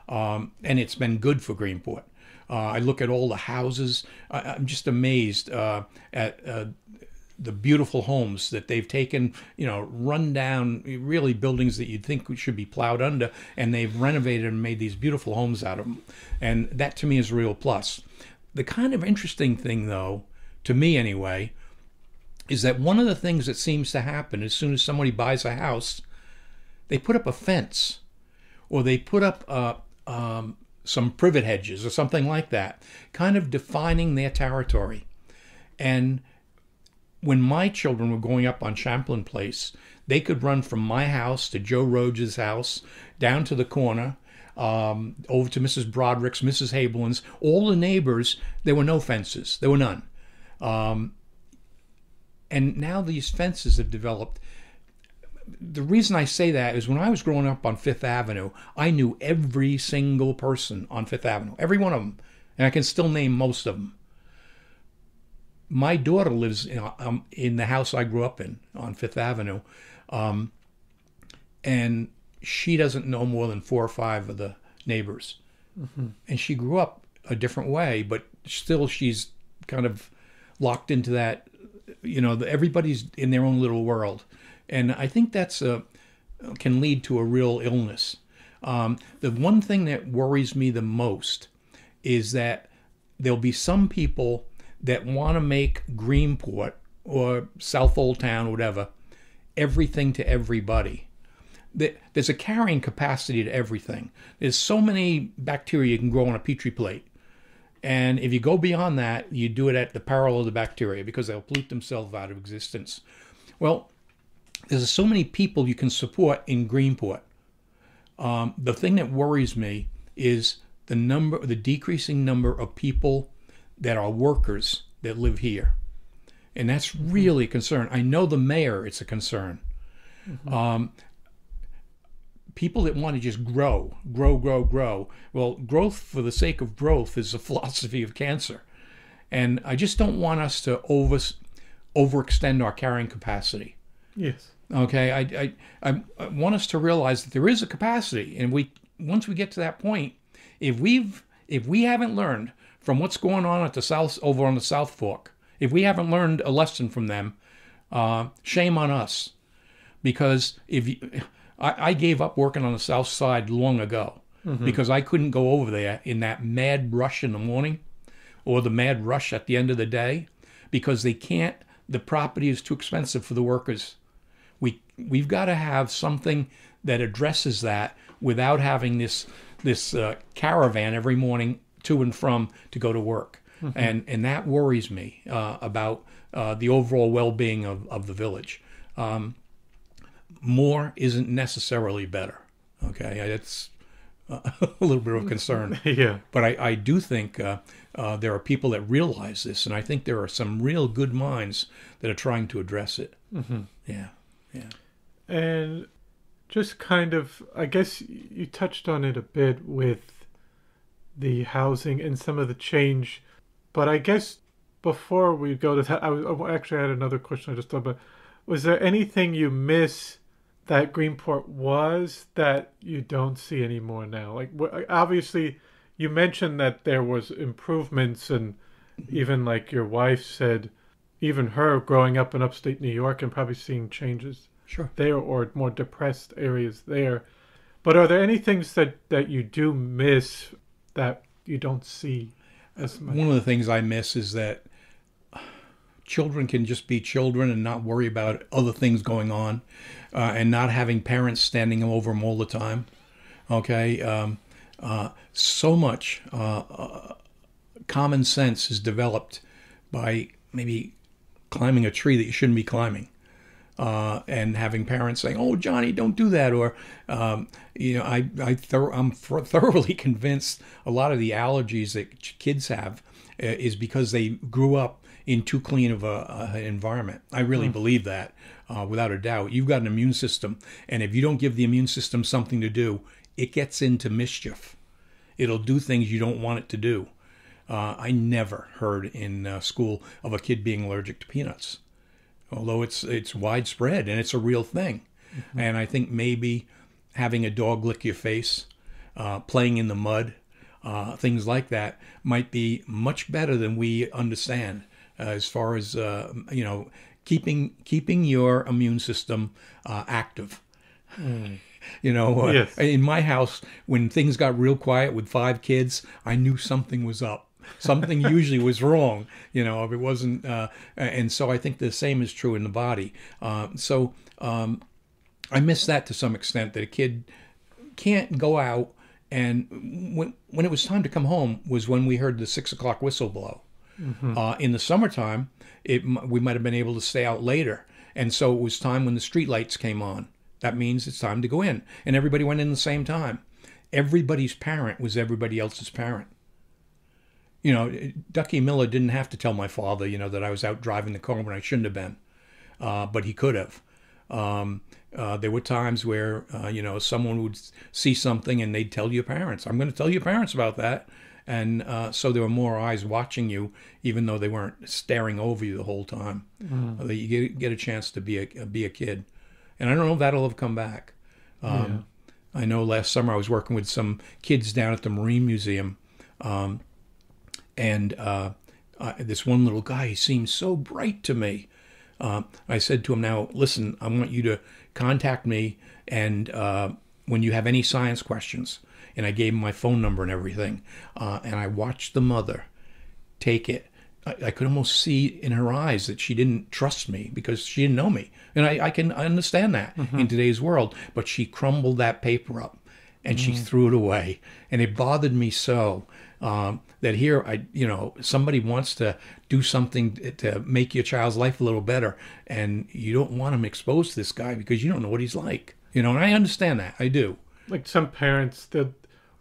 and it's been good for Greenport. I look at all the houses. I'm just amazed at the beautiful homes that they've taken, run down, really buildings that you'd think should be plowed under, and they've renovated and made these beautiful homes out of them. And that to me is a real plus. The kind of interesting thing, though, to me anyway, is that one of the things that seems to happen as soon as somebody buys a house, they put up a fence, or they put up some privet hedges or something like that, kind of defining their territory. And when my children were growing up on Champlain Place, they could run from my house to Joe Rhodes' house, down to the corner, over to Mrs. Broderick's, Mrs. Habelin's. All the neighbors, there were no fences. There were none. And now these fences have developed. The reason I say that is when I was growing up on Fifth Avenue, I knew every single person on Fifth Avenue, every one of them. And I can still name most of them. my daughter lives in the house I grew up in on Fifth Avenue, and she doesn't know more than 4 or 5 of the neighbors. And she grew up a different way, but still she's kind of locked into that, everybody's in their own little world. And I think that's can lead to a real illness. The one thing that worries me the most is that there'll be some people that want to make Greenport or South Old Town or whatever everything to everybody. There's a carrying capacity to everything. There's so many bacteria you can grow on a petri plate. And if you go beyond that, you do it at the peril of the bacteria because they'll pollute themselves out of existence. Well, there's so many people you can support in Greenport. The thing that worries me is the decreasing number of people that are workers that live here. And that's really a concern. I know the mayor, it's a concern. People that want to just grow. Well, growth for the sake of growth is the philosophy of cancer. And I just don't want us to overextend our carrying capacity. Yes. Okay, I want us to realize that there is a capacity, and once we get to that point, if we haven't learned from what's going on at the south over on the South Fork, if we haven't learned a lesson from them, shame on us, because I gave up working on the South Side long ago because I couldn't go over there in that mad rush in the morning or the mad rush at the end of the day because the property is too expensive for the workers. We've got to have something that addresses that without having this caravan every morning to and from to go to work. And that worries me about the overall well-being of the village. More isn't necessarily better. Okay, it's a little bit of a concern. Yeah. But I do think there are people that realize this, and I think there are some real good minds that are trying to address it. Yeah. And just kind of, I guess you touched on it a bit with the housing and some of the change, but I guess before we go to that, I actually had another question I just thought about. Was there anything you miss that Greenport was that you don't see anymore now? Like, obviously, you mentioned that there was improvements, and even like your wife said, even her growing up in upstate New York and probably seeing changes there or more depressed areas there. But are there any things that you do miss that you don't see as much? One of the things I miss is that children can just be children and not worry about other things going on, and not having parents standing over them all the time. Okay, so much common sense is developed by maybe climbing a tree that you shouldn't be climbing, and having parents saying, "Oh, Johnny, don't do that," or I'm thoroughly convinced a lot of the allergies that kids have is because they grew up in too clean of an environment. I really believe that, without a doubt. You've got an immune system, and if you don't give the immune system something to do, it gets into mischief. It'll do things you don't want it to do. I never heard in school of a kid being allergic to peanuts, although it's widespread and it's a real thing. And I think maybe having a dog lick your face, playing in the mud, things like that might be much better than we understand. As far as keeping your immune system active. Yes. In my house, when things got real quiet with 5 kids, I knew something was up. Something usually was wrong, if it wasn't. And so I think the same is true in the body. So I miss that to some extent, that a kid can't go out. And when it was time to come home was when we heard the 6 o'clock whistle blow. In the summertime, we might have been able to stay out later. And so it was time when the street lights came on. That means it's time to go in. And everybody went in the same time. Everybody's parent was everybody else's parent. Ducky Miller didn't have to tell my father, that I was out driving the car when I shouldn't have been. But he could have. There were times where, someone would see something and they'd tell your parents. I'm going to tell your parents about that. And so there were more eyes watching you, even though they weren't staring over you the whole time. That you get a chance to be a kid. And I don't know if that'll have come back. I know last summer I was working with some kids down at the Marine Museum, and this one little guy, he seemed so bright to me. I said to him, now, listen, I want you to contact me and when you have any science questions. And I gave him my phone number and everything. And I watched the mother take it. I could almost see in her eyes that she didn't trust me because she didn't know me. And I can understand that in today's world. But she crumbled that paper up and she threw it away. And it bothered me so that here, somebody wants to do something to make your child's life a little better. And you don't want him exposed to this guy because you don't know what he's like. And I understand that. I do. Like some parents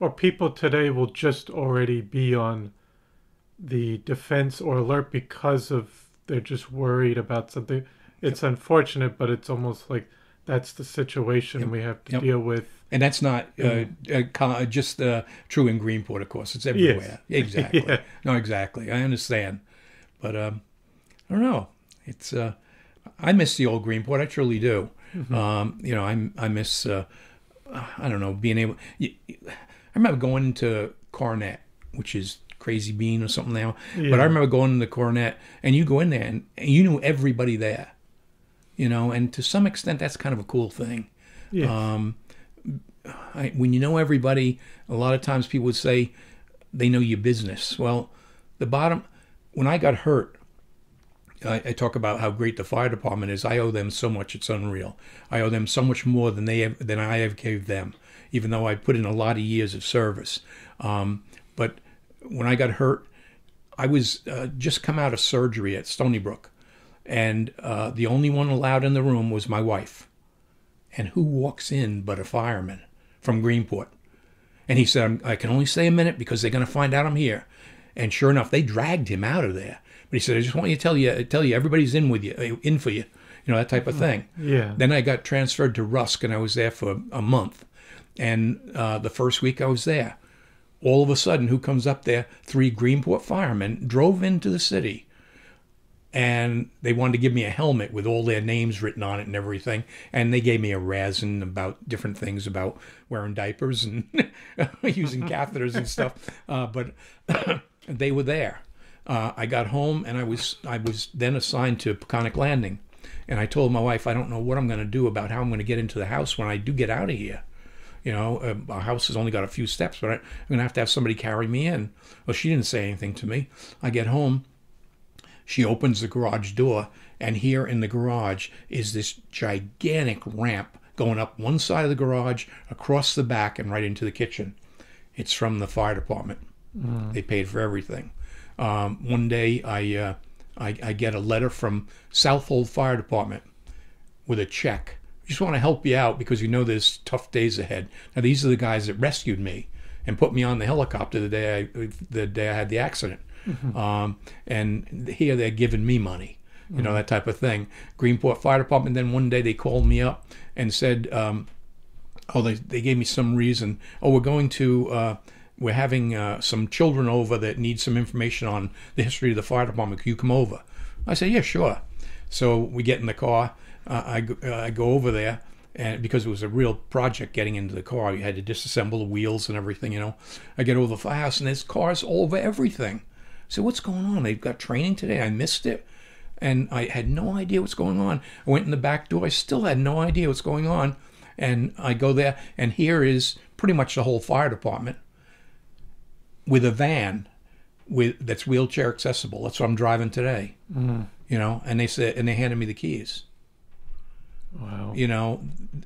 or people today will just already be on the defense or alert because they're just worried about something. It's unfortunate, but it's almost like that's the situation we have to deal with. And that's not just true in Greenport, of course. It's everywhere. Yes. Exactly. No, exactly. I understand. But I don't know. It's I miss the old Greenport. I truly do. I miss... I don't know, being able... I remember going into Cornet, which is Crazy Bean or something now. Yeah. But I remember going into Cornet, and you go in there, and you knew everybody there. And to some extent, that's kind of a cool thing. Yes. When you know everybody, a lot of times people would say they know your business. Well, when I got hurt, I talk about how great the fire department is. I owe them so much; it's unreal. I owe them so much more than I have gave them, even though I put in a lot of years of service. But when I got hurt, I was just come out of surgery at Stony Brook, and the only one allowed in the room was my wife. And who walks in but a fireman from Greenport? And he said, "I can only stay a minute because they're going to find out I'm here." And sure enough, they dragged him out of there. But he said, "I just want you to tell you everybody's in for you, that type of thing." Yeah. Then I got transferred to Rusk, and I was there for a month. And the first week I was there, all of a sudden, who comes up there? 3 Greenport firemen drove into the city, and they wanted to give me a helmet with all their names written on it and everything. And they gave me a razon about different things about wearing diapers and using catheters and stuff. But they were there. I got home, and I was then assigned to Peconic Landing. And I told my wife, I don't know what I'm going to do about how I'm going to get into the house when I do get out of here. Our house has only got a few steps, but I'm going to have somebody carry me in. Well, she didn't say anything to me. I get home. She opens the garage door, and here in the garage is this gigantic ramp going up one side of the garage, across the back, and right into the kitchen. It's from the fire department. They paid for everything. One day I get a letter from Southold Fire Department with a check. We just want to help you out because there's tough days ahead. Now these are the guys that rescued me and put me on the helicopter the day I had the accident. And here they're giving me money, that type of thing. Greenport Fire Department. Then one day they called me up and said, they gave me some reason. We're going to... we're having some children over that need some information on the history of the fire department. Can you come over? I said, yeah, sure. So we get in the car. I go over there, and because it was a real project getting into the car, you had to disassemble the wheels and everything, I get over the firehouse, and there's cars all over everything. So what's going on? They've got training today. I missed it. And I had no idea what's going on. I went in the back door. I still had no idea what's going on. And I go there, and here is pretty much the whole fire department with a van that's wheelchair accessible. That's what I'm driving today. And they said, and they handed me the keys. Wow.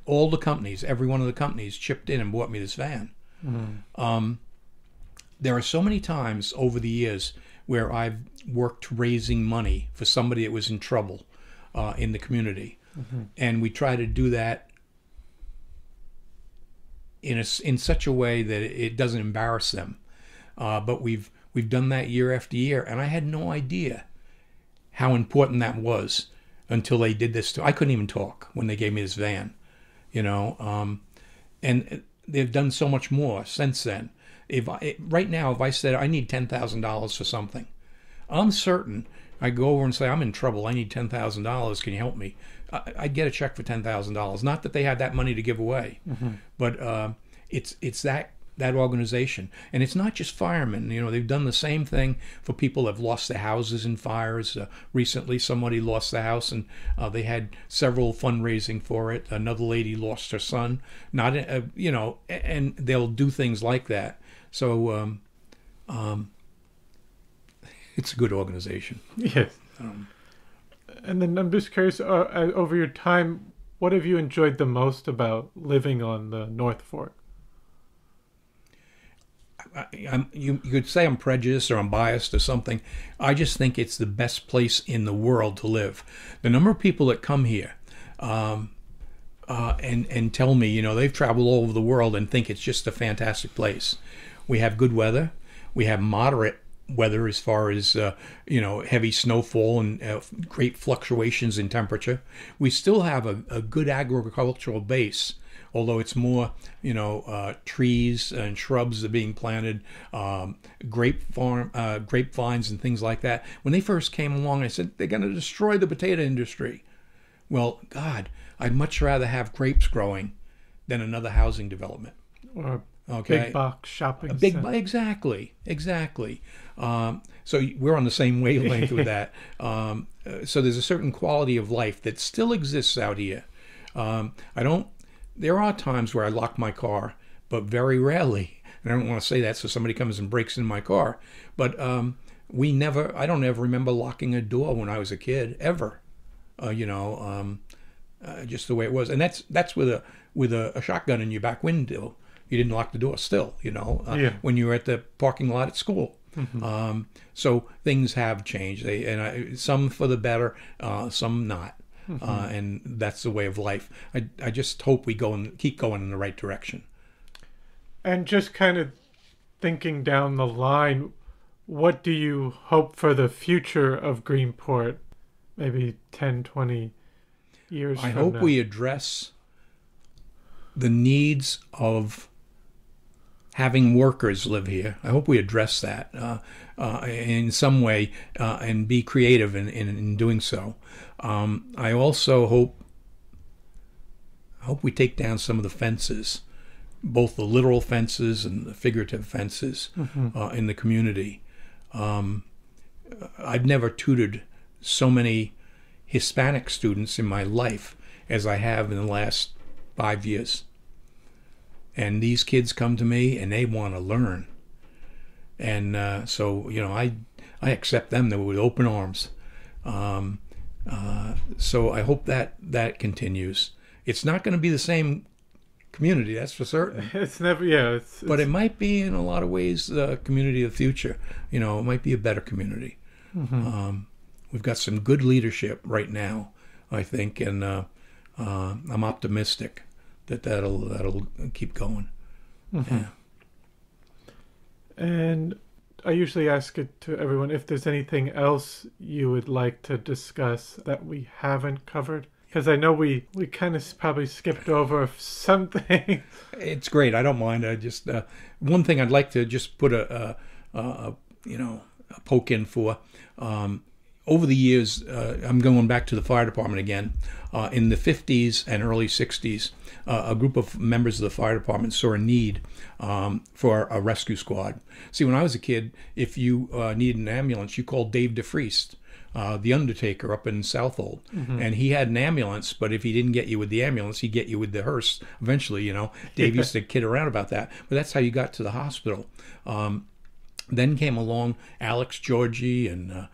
All the companies, every one of the companies chipped in and bought me this van. There are so many times over the years where I've worked raising money for somebody that was in trouble in the community. And we try to do that in such a way that it doesn't embarrass them. But we've done that year after year, and I had no idea how important that was until they did this. I couldn't even talk when they gave me this van, and they've done so much more since then. right now, if I said I need $10,000 for something, I'm certain I go over and say, I'm in trouble. I need $10,000. Can you help me? I'd get a check for $10,000. Not that they had that money to give away, but it's that organization. And it's not just firemen. They've done the same thing for people that have lost their houses in fires. Recently, somebody lost their house, and they had several fundraising for it. Another lady lost her son. And they'll do things like that. So it's a good organization. Yes. And then I'm just curious, over your time, what have you enjoyed the most about living on the North Fork? You could say I'm prejudiced or I'm biased or something. I just think it's the best place in the world to live. The number of people that come here and tell me, they've traveled all over the world and think it's just a fantastic place. We have good weather. We have moderate weather as far as heavy snowfall and great fluctuations in temperature. We still have a good agricultural base, although it's more trees and shrubs are being planted, grapevines and things like that. When they first came along, I said they're going to destroy the potato industry. Well, God, I'd much rather have grapes growing than another housing development. Or big box shopping center. Exactly. So we're on the same wavelength with that. So there's a certain quality of life that still exists out here. There are times where I lock my car, but very rarely. And I don't want to say that so somebody comes and breaks in my car. But I don't ever remember locking a door when I was a kid, ever. Just the way it was. And that's with a shotgun in your back window. You didn't lock the door still, when you were at the parking lot at school. So things have changed. Some for the better, some not. And that's the way of life. I just hope we keep going in the right direction. And just kind of thinking down the line, what do you hope for the future of Greenport, maybe 10, 20 years from now? I hope we address the needs of having workers live here. I hope we address that in some way and be creative in doing so. I also hope we take down some of the fences, both the literal fences and the figurative fences in the community. I've never tutored so many Hispanic students in my life as I have in the last 5 years. And these kids come to me and they want to learn. And so I accept them with open arms. So I hope that continues. It's not going to be the same community, that's for certain. It's never, yeah. But it might be in a lot of ways the community of the future. It might be a better community. We've got some good leadership right now, I think, and I'm optimistic that'll keep going. Yeah. And I usually ask it to everyone if there's anything else you would like to discuss that we haven't covered, because I know we kind of probably skipped over something. It's great. I don't mind. I just one thing I'd like to just put a poke in for. Over the years, I'm going back to the fire department again. In the 50s and early 60s, a group of members of the fire department saw a need for a rescue squad. See, when I was a kid, if you needed an ambulance, you called Dave DeFriest, the undertaker up in Southold. And he had an ambulance, but if he didn't get you with the ambulance, he'd get you with the hearse eventually, Dave used to kid around about that. But that's how you got to the hospital. Then came along Alex Georgie and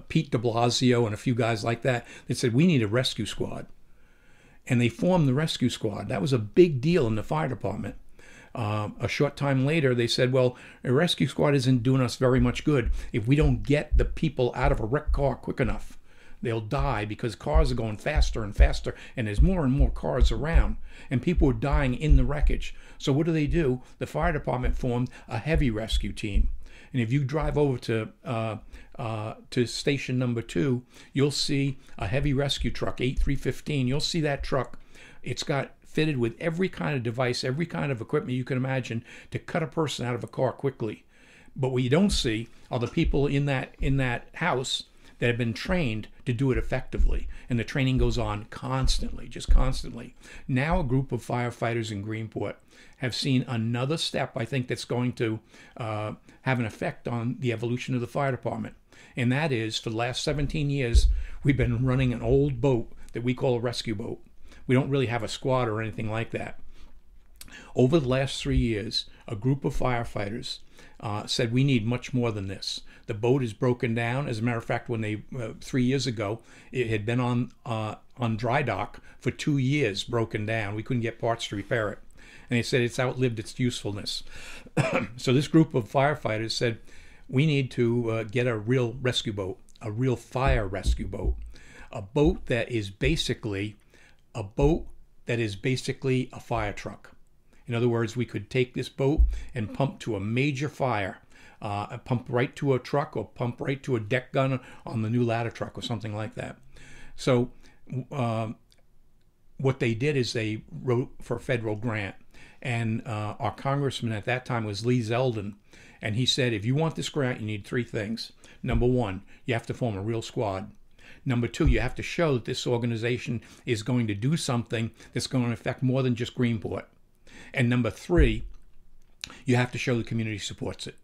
Pete de Blasio and a few guys like that. They said, we need a rescue squad. And they formed the rescue squad. That was a big deal in the fire department. A short time later, they said, well, a rescue squad isn't doing us very much good if we don't get the people out of a wrecked car quick enough. They'll die because cars are going faster and faster, and there's more and more cars around, and people are dying in the wreckage. So what do? The fire department formed a heavy rescue team. And if you drive over to station number 2, you'll see a heavy rescue truck, 8315. You'll see that truck. It's got fitted with every kind of device, every kind of equipment you can imagine to cut a person out of a car quickly. But what you don't see are the people in that house that have been trained to do it effectively. And the training goes on constantly, just constantly. Now a group of firefighters in Greenport have seen another step, I think, that's going to have an effect on the evolution of the fire department. And that is, for the last 17 years, we've been running an old boat that we call a rescue boat. We don't really have a squad or anything like that. Over the last 3 years, a group of firefighters said we need much more than this. The boat is broken down. As a matter of fact, when they 3 years ago, it had been on dry dock for 2 years, broken down. We couldn't get parts to repair it, and they said it's outlived its usefulness. So this group of firefighters said we need to get a real rescue boat, a real fire rescue boat, a boat that is basically a fire truck. In other words, we could take this boat and pump to a major fire, pump right to a truck or pump right to a deck gun on the new ladder truck or something like that. So what they did is they wrote for a federal grant. And our congressman at that time was Lee Zeldin. And he said, if you want this grant, you need 3 things. Number 1, you have to form a real squad. Number 2, you have to show that this organization is going to do something that's going to affect more than just Greenport. And number 3, you have to show the community supports it.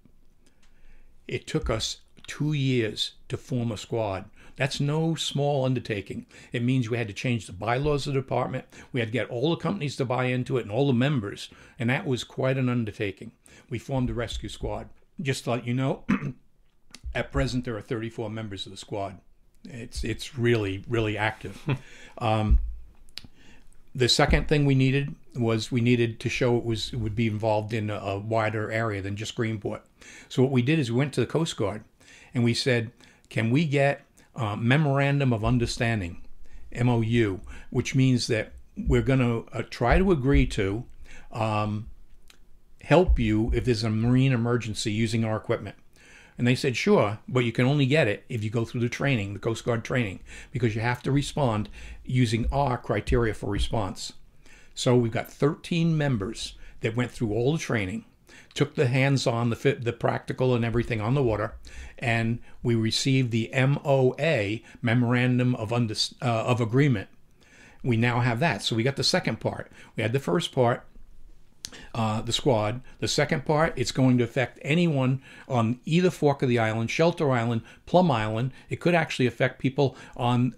It took us 2 years to form a squad. That's no small undertaking. It means we had to change the bylaws of the department. We had to get all the companies to buy into it and all the members. And that was quite an undertaking. We formed a rescue squad. Just to let you know, at present there are 34 members of the squad. It's really, really active. The second thing we needed to show it would be involved in a wider area than just Greenport. So what we did is we went to the Coast Guard and we said, can we get Memorandum of Understanding, MOU, which means that we're going to try to agree to help you if there's a marine emergency using our equipment. And they said, sure, but you can only get it if you go through the training, the Coast Guard training, because you have to respond using our criteria for response. So we've got 13 members that went through all the training, took the hands-on, the practical and everything on the water, and we received the MOA, Memorandum of Agreement. We now have that. So we got the second part. We had the first part, the squad. The second part, it's going to affect anyone on either fork of the island, Shelter Island, Plum Island. It could actually affect people on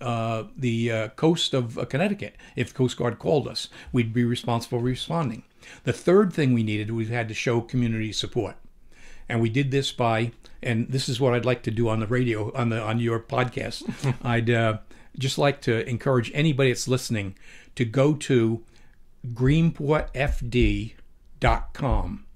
the coast of Connecticut. If the Coast Guard called us, we'd be responsible for responding. The third thing we needed, we had to show community support. And we did this by, and this is what I'd like to do on the radio, on your podcast. I'd just like to encourage anybody that's listening to go to greenportfd.com,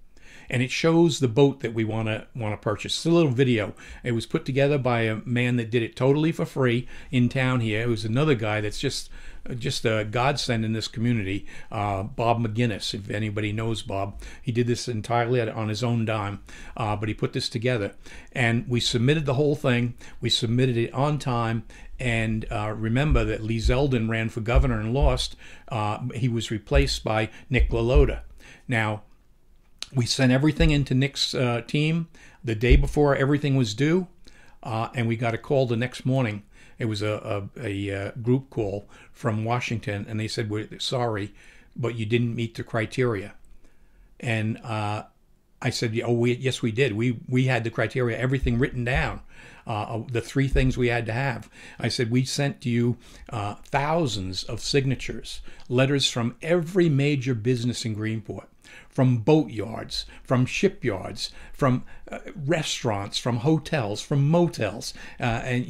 and it shows the boat that we want to purchase. It's a little video. It was put together by a man that did it totally for free in town here. It was another guy that's just a godsend in this community, Bob McGinnis. If anybody knows Bob, he did this entirely on his own dime, but he put this together, and we submitted the whole thing. We submitted it on time. And remember that Lee Zeldin ran for governor and lost. He was replaced by Nick LaLota. Now, we sent everything into Nick's team the day before everything was due, and we got a call the next morning. It was a group call from Washington, and they said, we're sorry, but you didn't meet the criteria. And I said, yes, we did. We had the criteria, everything written down. The 3 things we had to have. I said, we sent to you thousands of signatures, letters from every major business in Greenport, from boatyards, from shipyards, from restaurants, from hotels, from motels. And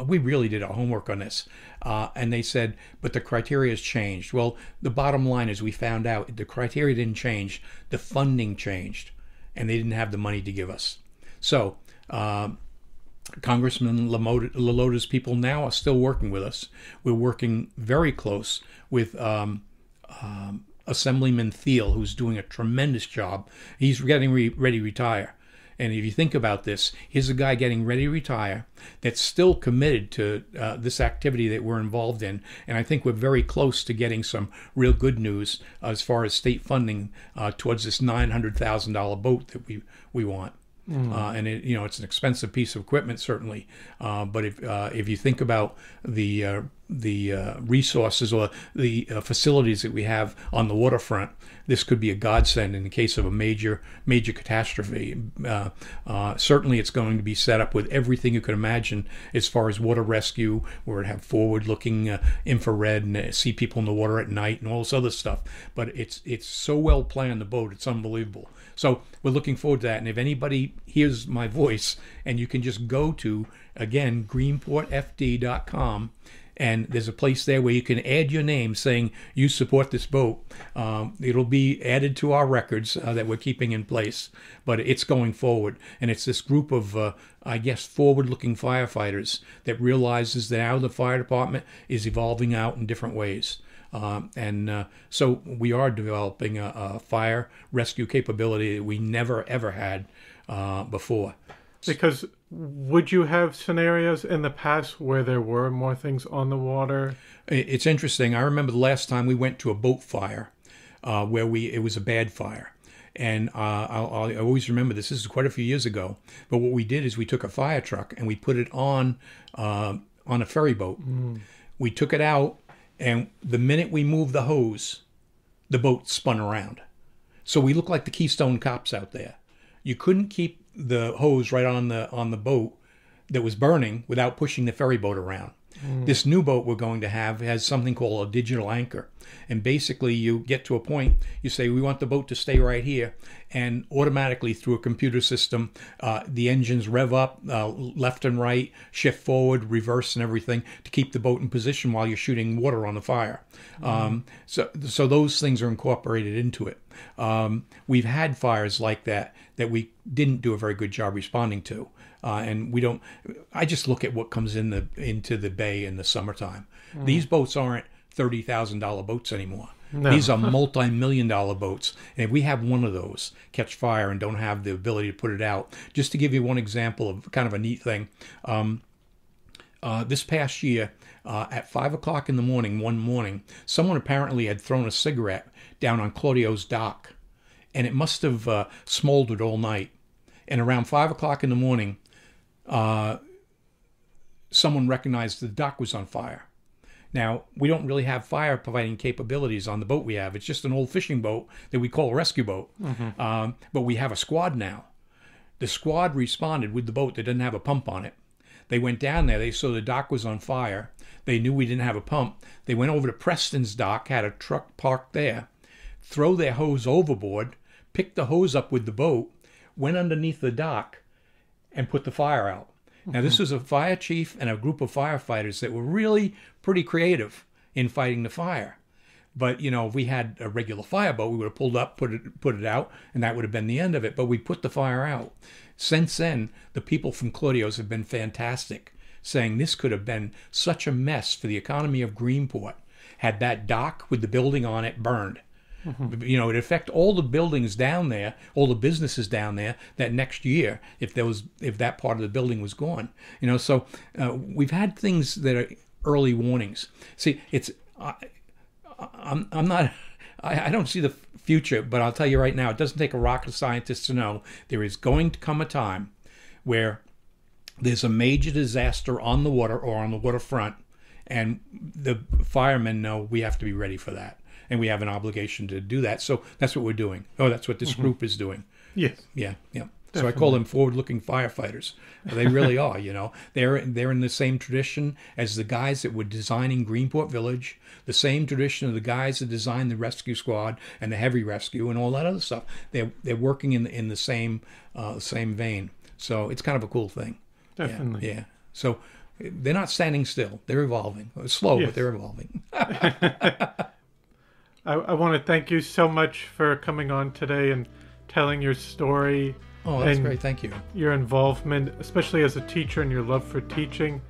we really did our homework on this. And they said, but the criteria has changed. Well, the bottom line is we found out the criteria didn't change. The funding changed, and they didn't have the money to give us. So, Congressman LaLota's people now are still working with us. We're working very close with Assemblyman Thiel, who's doing a tremendous job. He's getting ready to retire. And if you think about this, here's a guy getting ready to retire that's still committed to this activity that we're involved in. And I think we're very close to getting some real good news as far as state funding towards this $900,000 boat that we want. And it's an expensive piece of equipment, certainly. But if you think about the resources or the facilities that we have on the waterfront, this could be a godsend in the case of a major catastrophe. Certainly, it's going to be set up with everything you could imagine as far as water rescue, where it have forward-looking infrared and see people in the water at night and all this other stuff. But it's so well planned, the boat, it's unbelievable. So we're looking forward to that. And if anybody hears my voice, and you can just go to, again, greenportfd.com, and there's a place there where you can add your name saying you support this boat. It'll be added to our records that we're keeping in place, but it's going forward. And it's this group of, forward-looking firefighters that realizes that now the fire department is evolving out in different ways. So we are developing a fire rescue capability that we never, ever had before. Because would you have scenarios in the past where there were more things on the water? It's interesting. I remember the last time we went to a boat fire where it was a bad fire. And I always remember this. This is quite a few years ago. But what we did is we took a fire truck and we put it on a ferry boat. We took it out, and the minute we moved the hose, the boat spun around. So we looked like the Keystone Cops out there. You couldn't keep the hose right on the boat that was burning without pushing the ferry boat around. This new boat we're going to have has something called a digital anchor. And basically you get to a point, you say, we want the boat to stay right here. And automatically through a computer system, the engines rev up left and right, shift forward, reverse and everything to keep the boat in position while you're shooting water on the fire. So those things are incorporated into it. We've had fires like that we didn't do a very good job responding to. And we don't. I just look at what comes into the bay in the summertime. These boats aren't $30,000 boats anymore. No. These are multi-million-dollar boats. And if we have one of those catch fire and don't have the ability to put it out, just to give you one example of kind of a neat thing, this past year at 5 o'clock in the morning, one morning, someone apparently had thrown a cigarette down on Claudio's dock, and it must have smoldered all night. And around 5 o'clock in the morning, someone recognized the dock was on fire. Now, we don't really have fire providing capabilities on the boat we have. It's just an old fishing boat that we call a rescue boat. But we have a squad now. The squad responded with the boat that didn't have a pump on it. They went down there. They saw the dock was on fire. They knew we didn't have a pump. They went over to Preston's dock, had a truck parked there, throw their hose overboard, picked the hose up with the boat, went underneath the dock, and put the fire out. Now, this was a fire chief and a group of firefighters that were really pretty creative in fighting the fire. But, if we had a regular fireboat, we would have pulled up, put it out, and that would have been the end of it. But we put the fire out. Since then, the people from Claudio's have been fantastic, saying this could have been such a mess for the economy of Greenport had that dock with the building on it burned. It'd affect all the buildings down there, all the businesses down there that next year if that part of the building was gone. So we've had things that are early warnings. See, I'm not. I don't see the future, but I'll tell you right now, it doesn't take a rocket scientist to know there is going to come a time where there's a major disaster on the water or on the waterfront, and the firemen know we have to be ready for that. And we have an obligation to do that. So that's what we're doing. That's what this group is doing. Yes. Yeah. So I call them forward-looking firefighters. They really are, They're in the same tradition as the guys that were designing Greenport Village, the same tradition of the guys that designed the rescue squad and the heavy rescue and all that other stuff. They're working in the same vein. So it's kind of a cool thing. Definitely. Yeah. So they're not standing still. They're evolving. Slow, yes. But they're evolving. I want to thank you so much for coming on today and telling your story. Oh, that's great. Thank you. Your involvement, especially as a teacher and your love for teaching,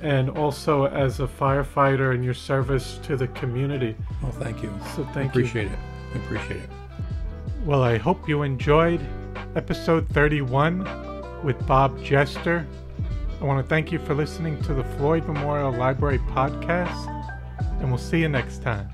and also as a firefighter and your service to the community. Oh, thank you. So thank you. I appreciate it. Well, I hope you enjoyed, episode 31 with Bob Jester. I want to thank you for listening to the Floyd Memorial Library podcast, and we'll see you next time.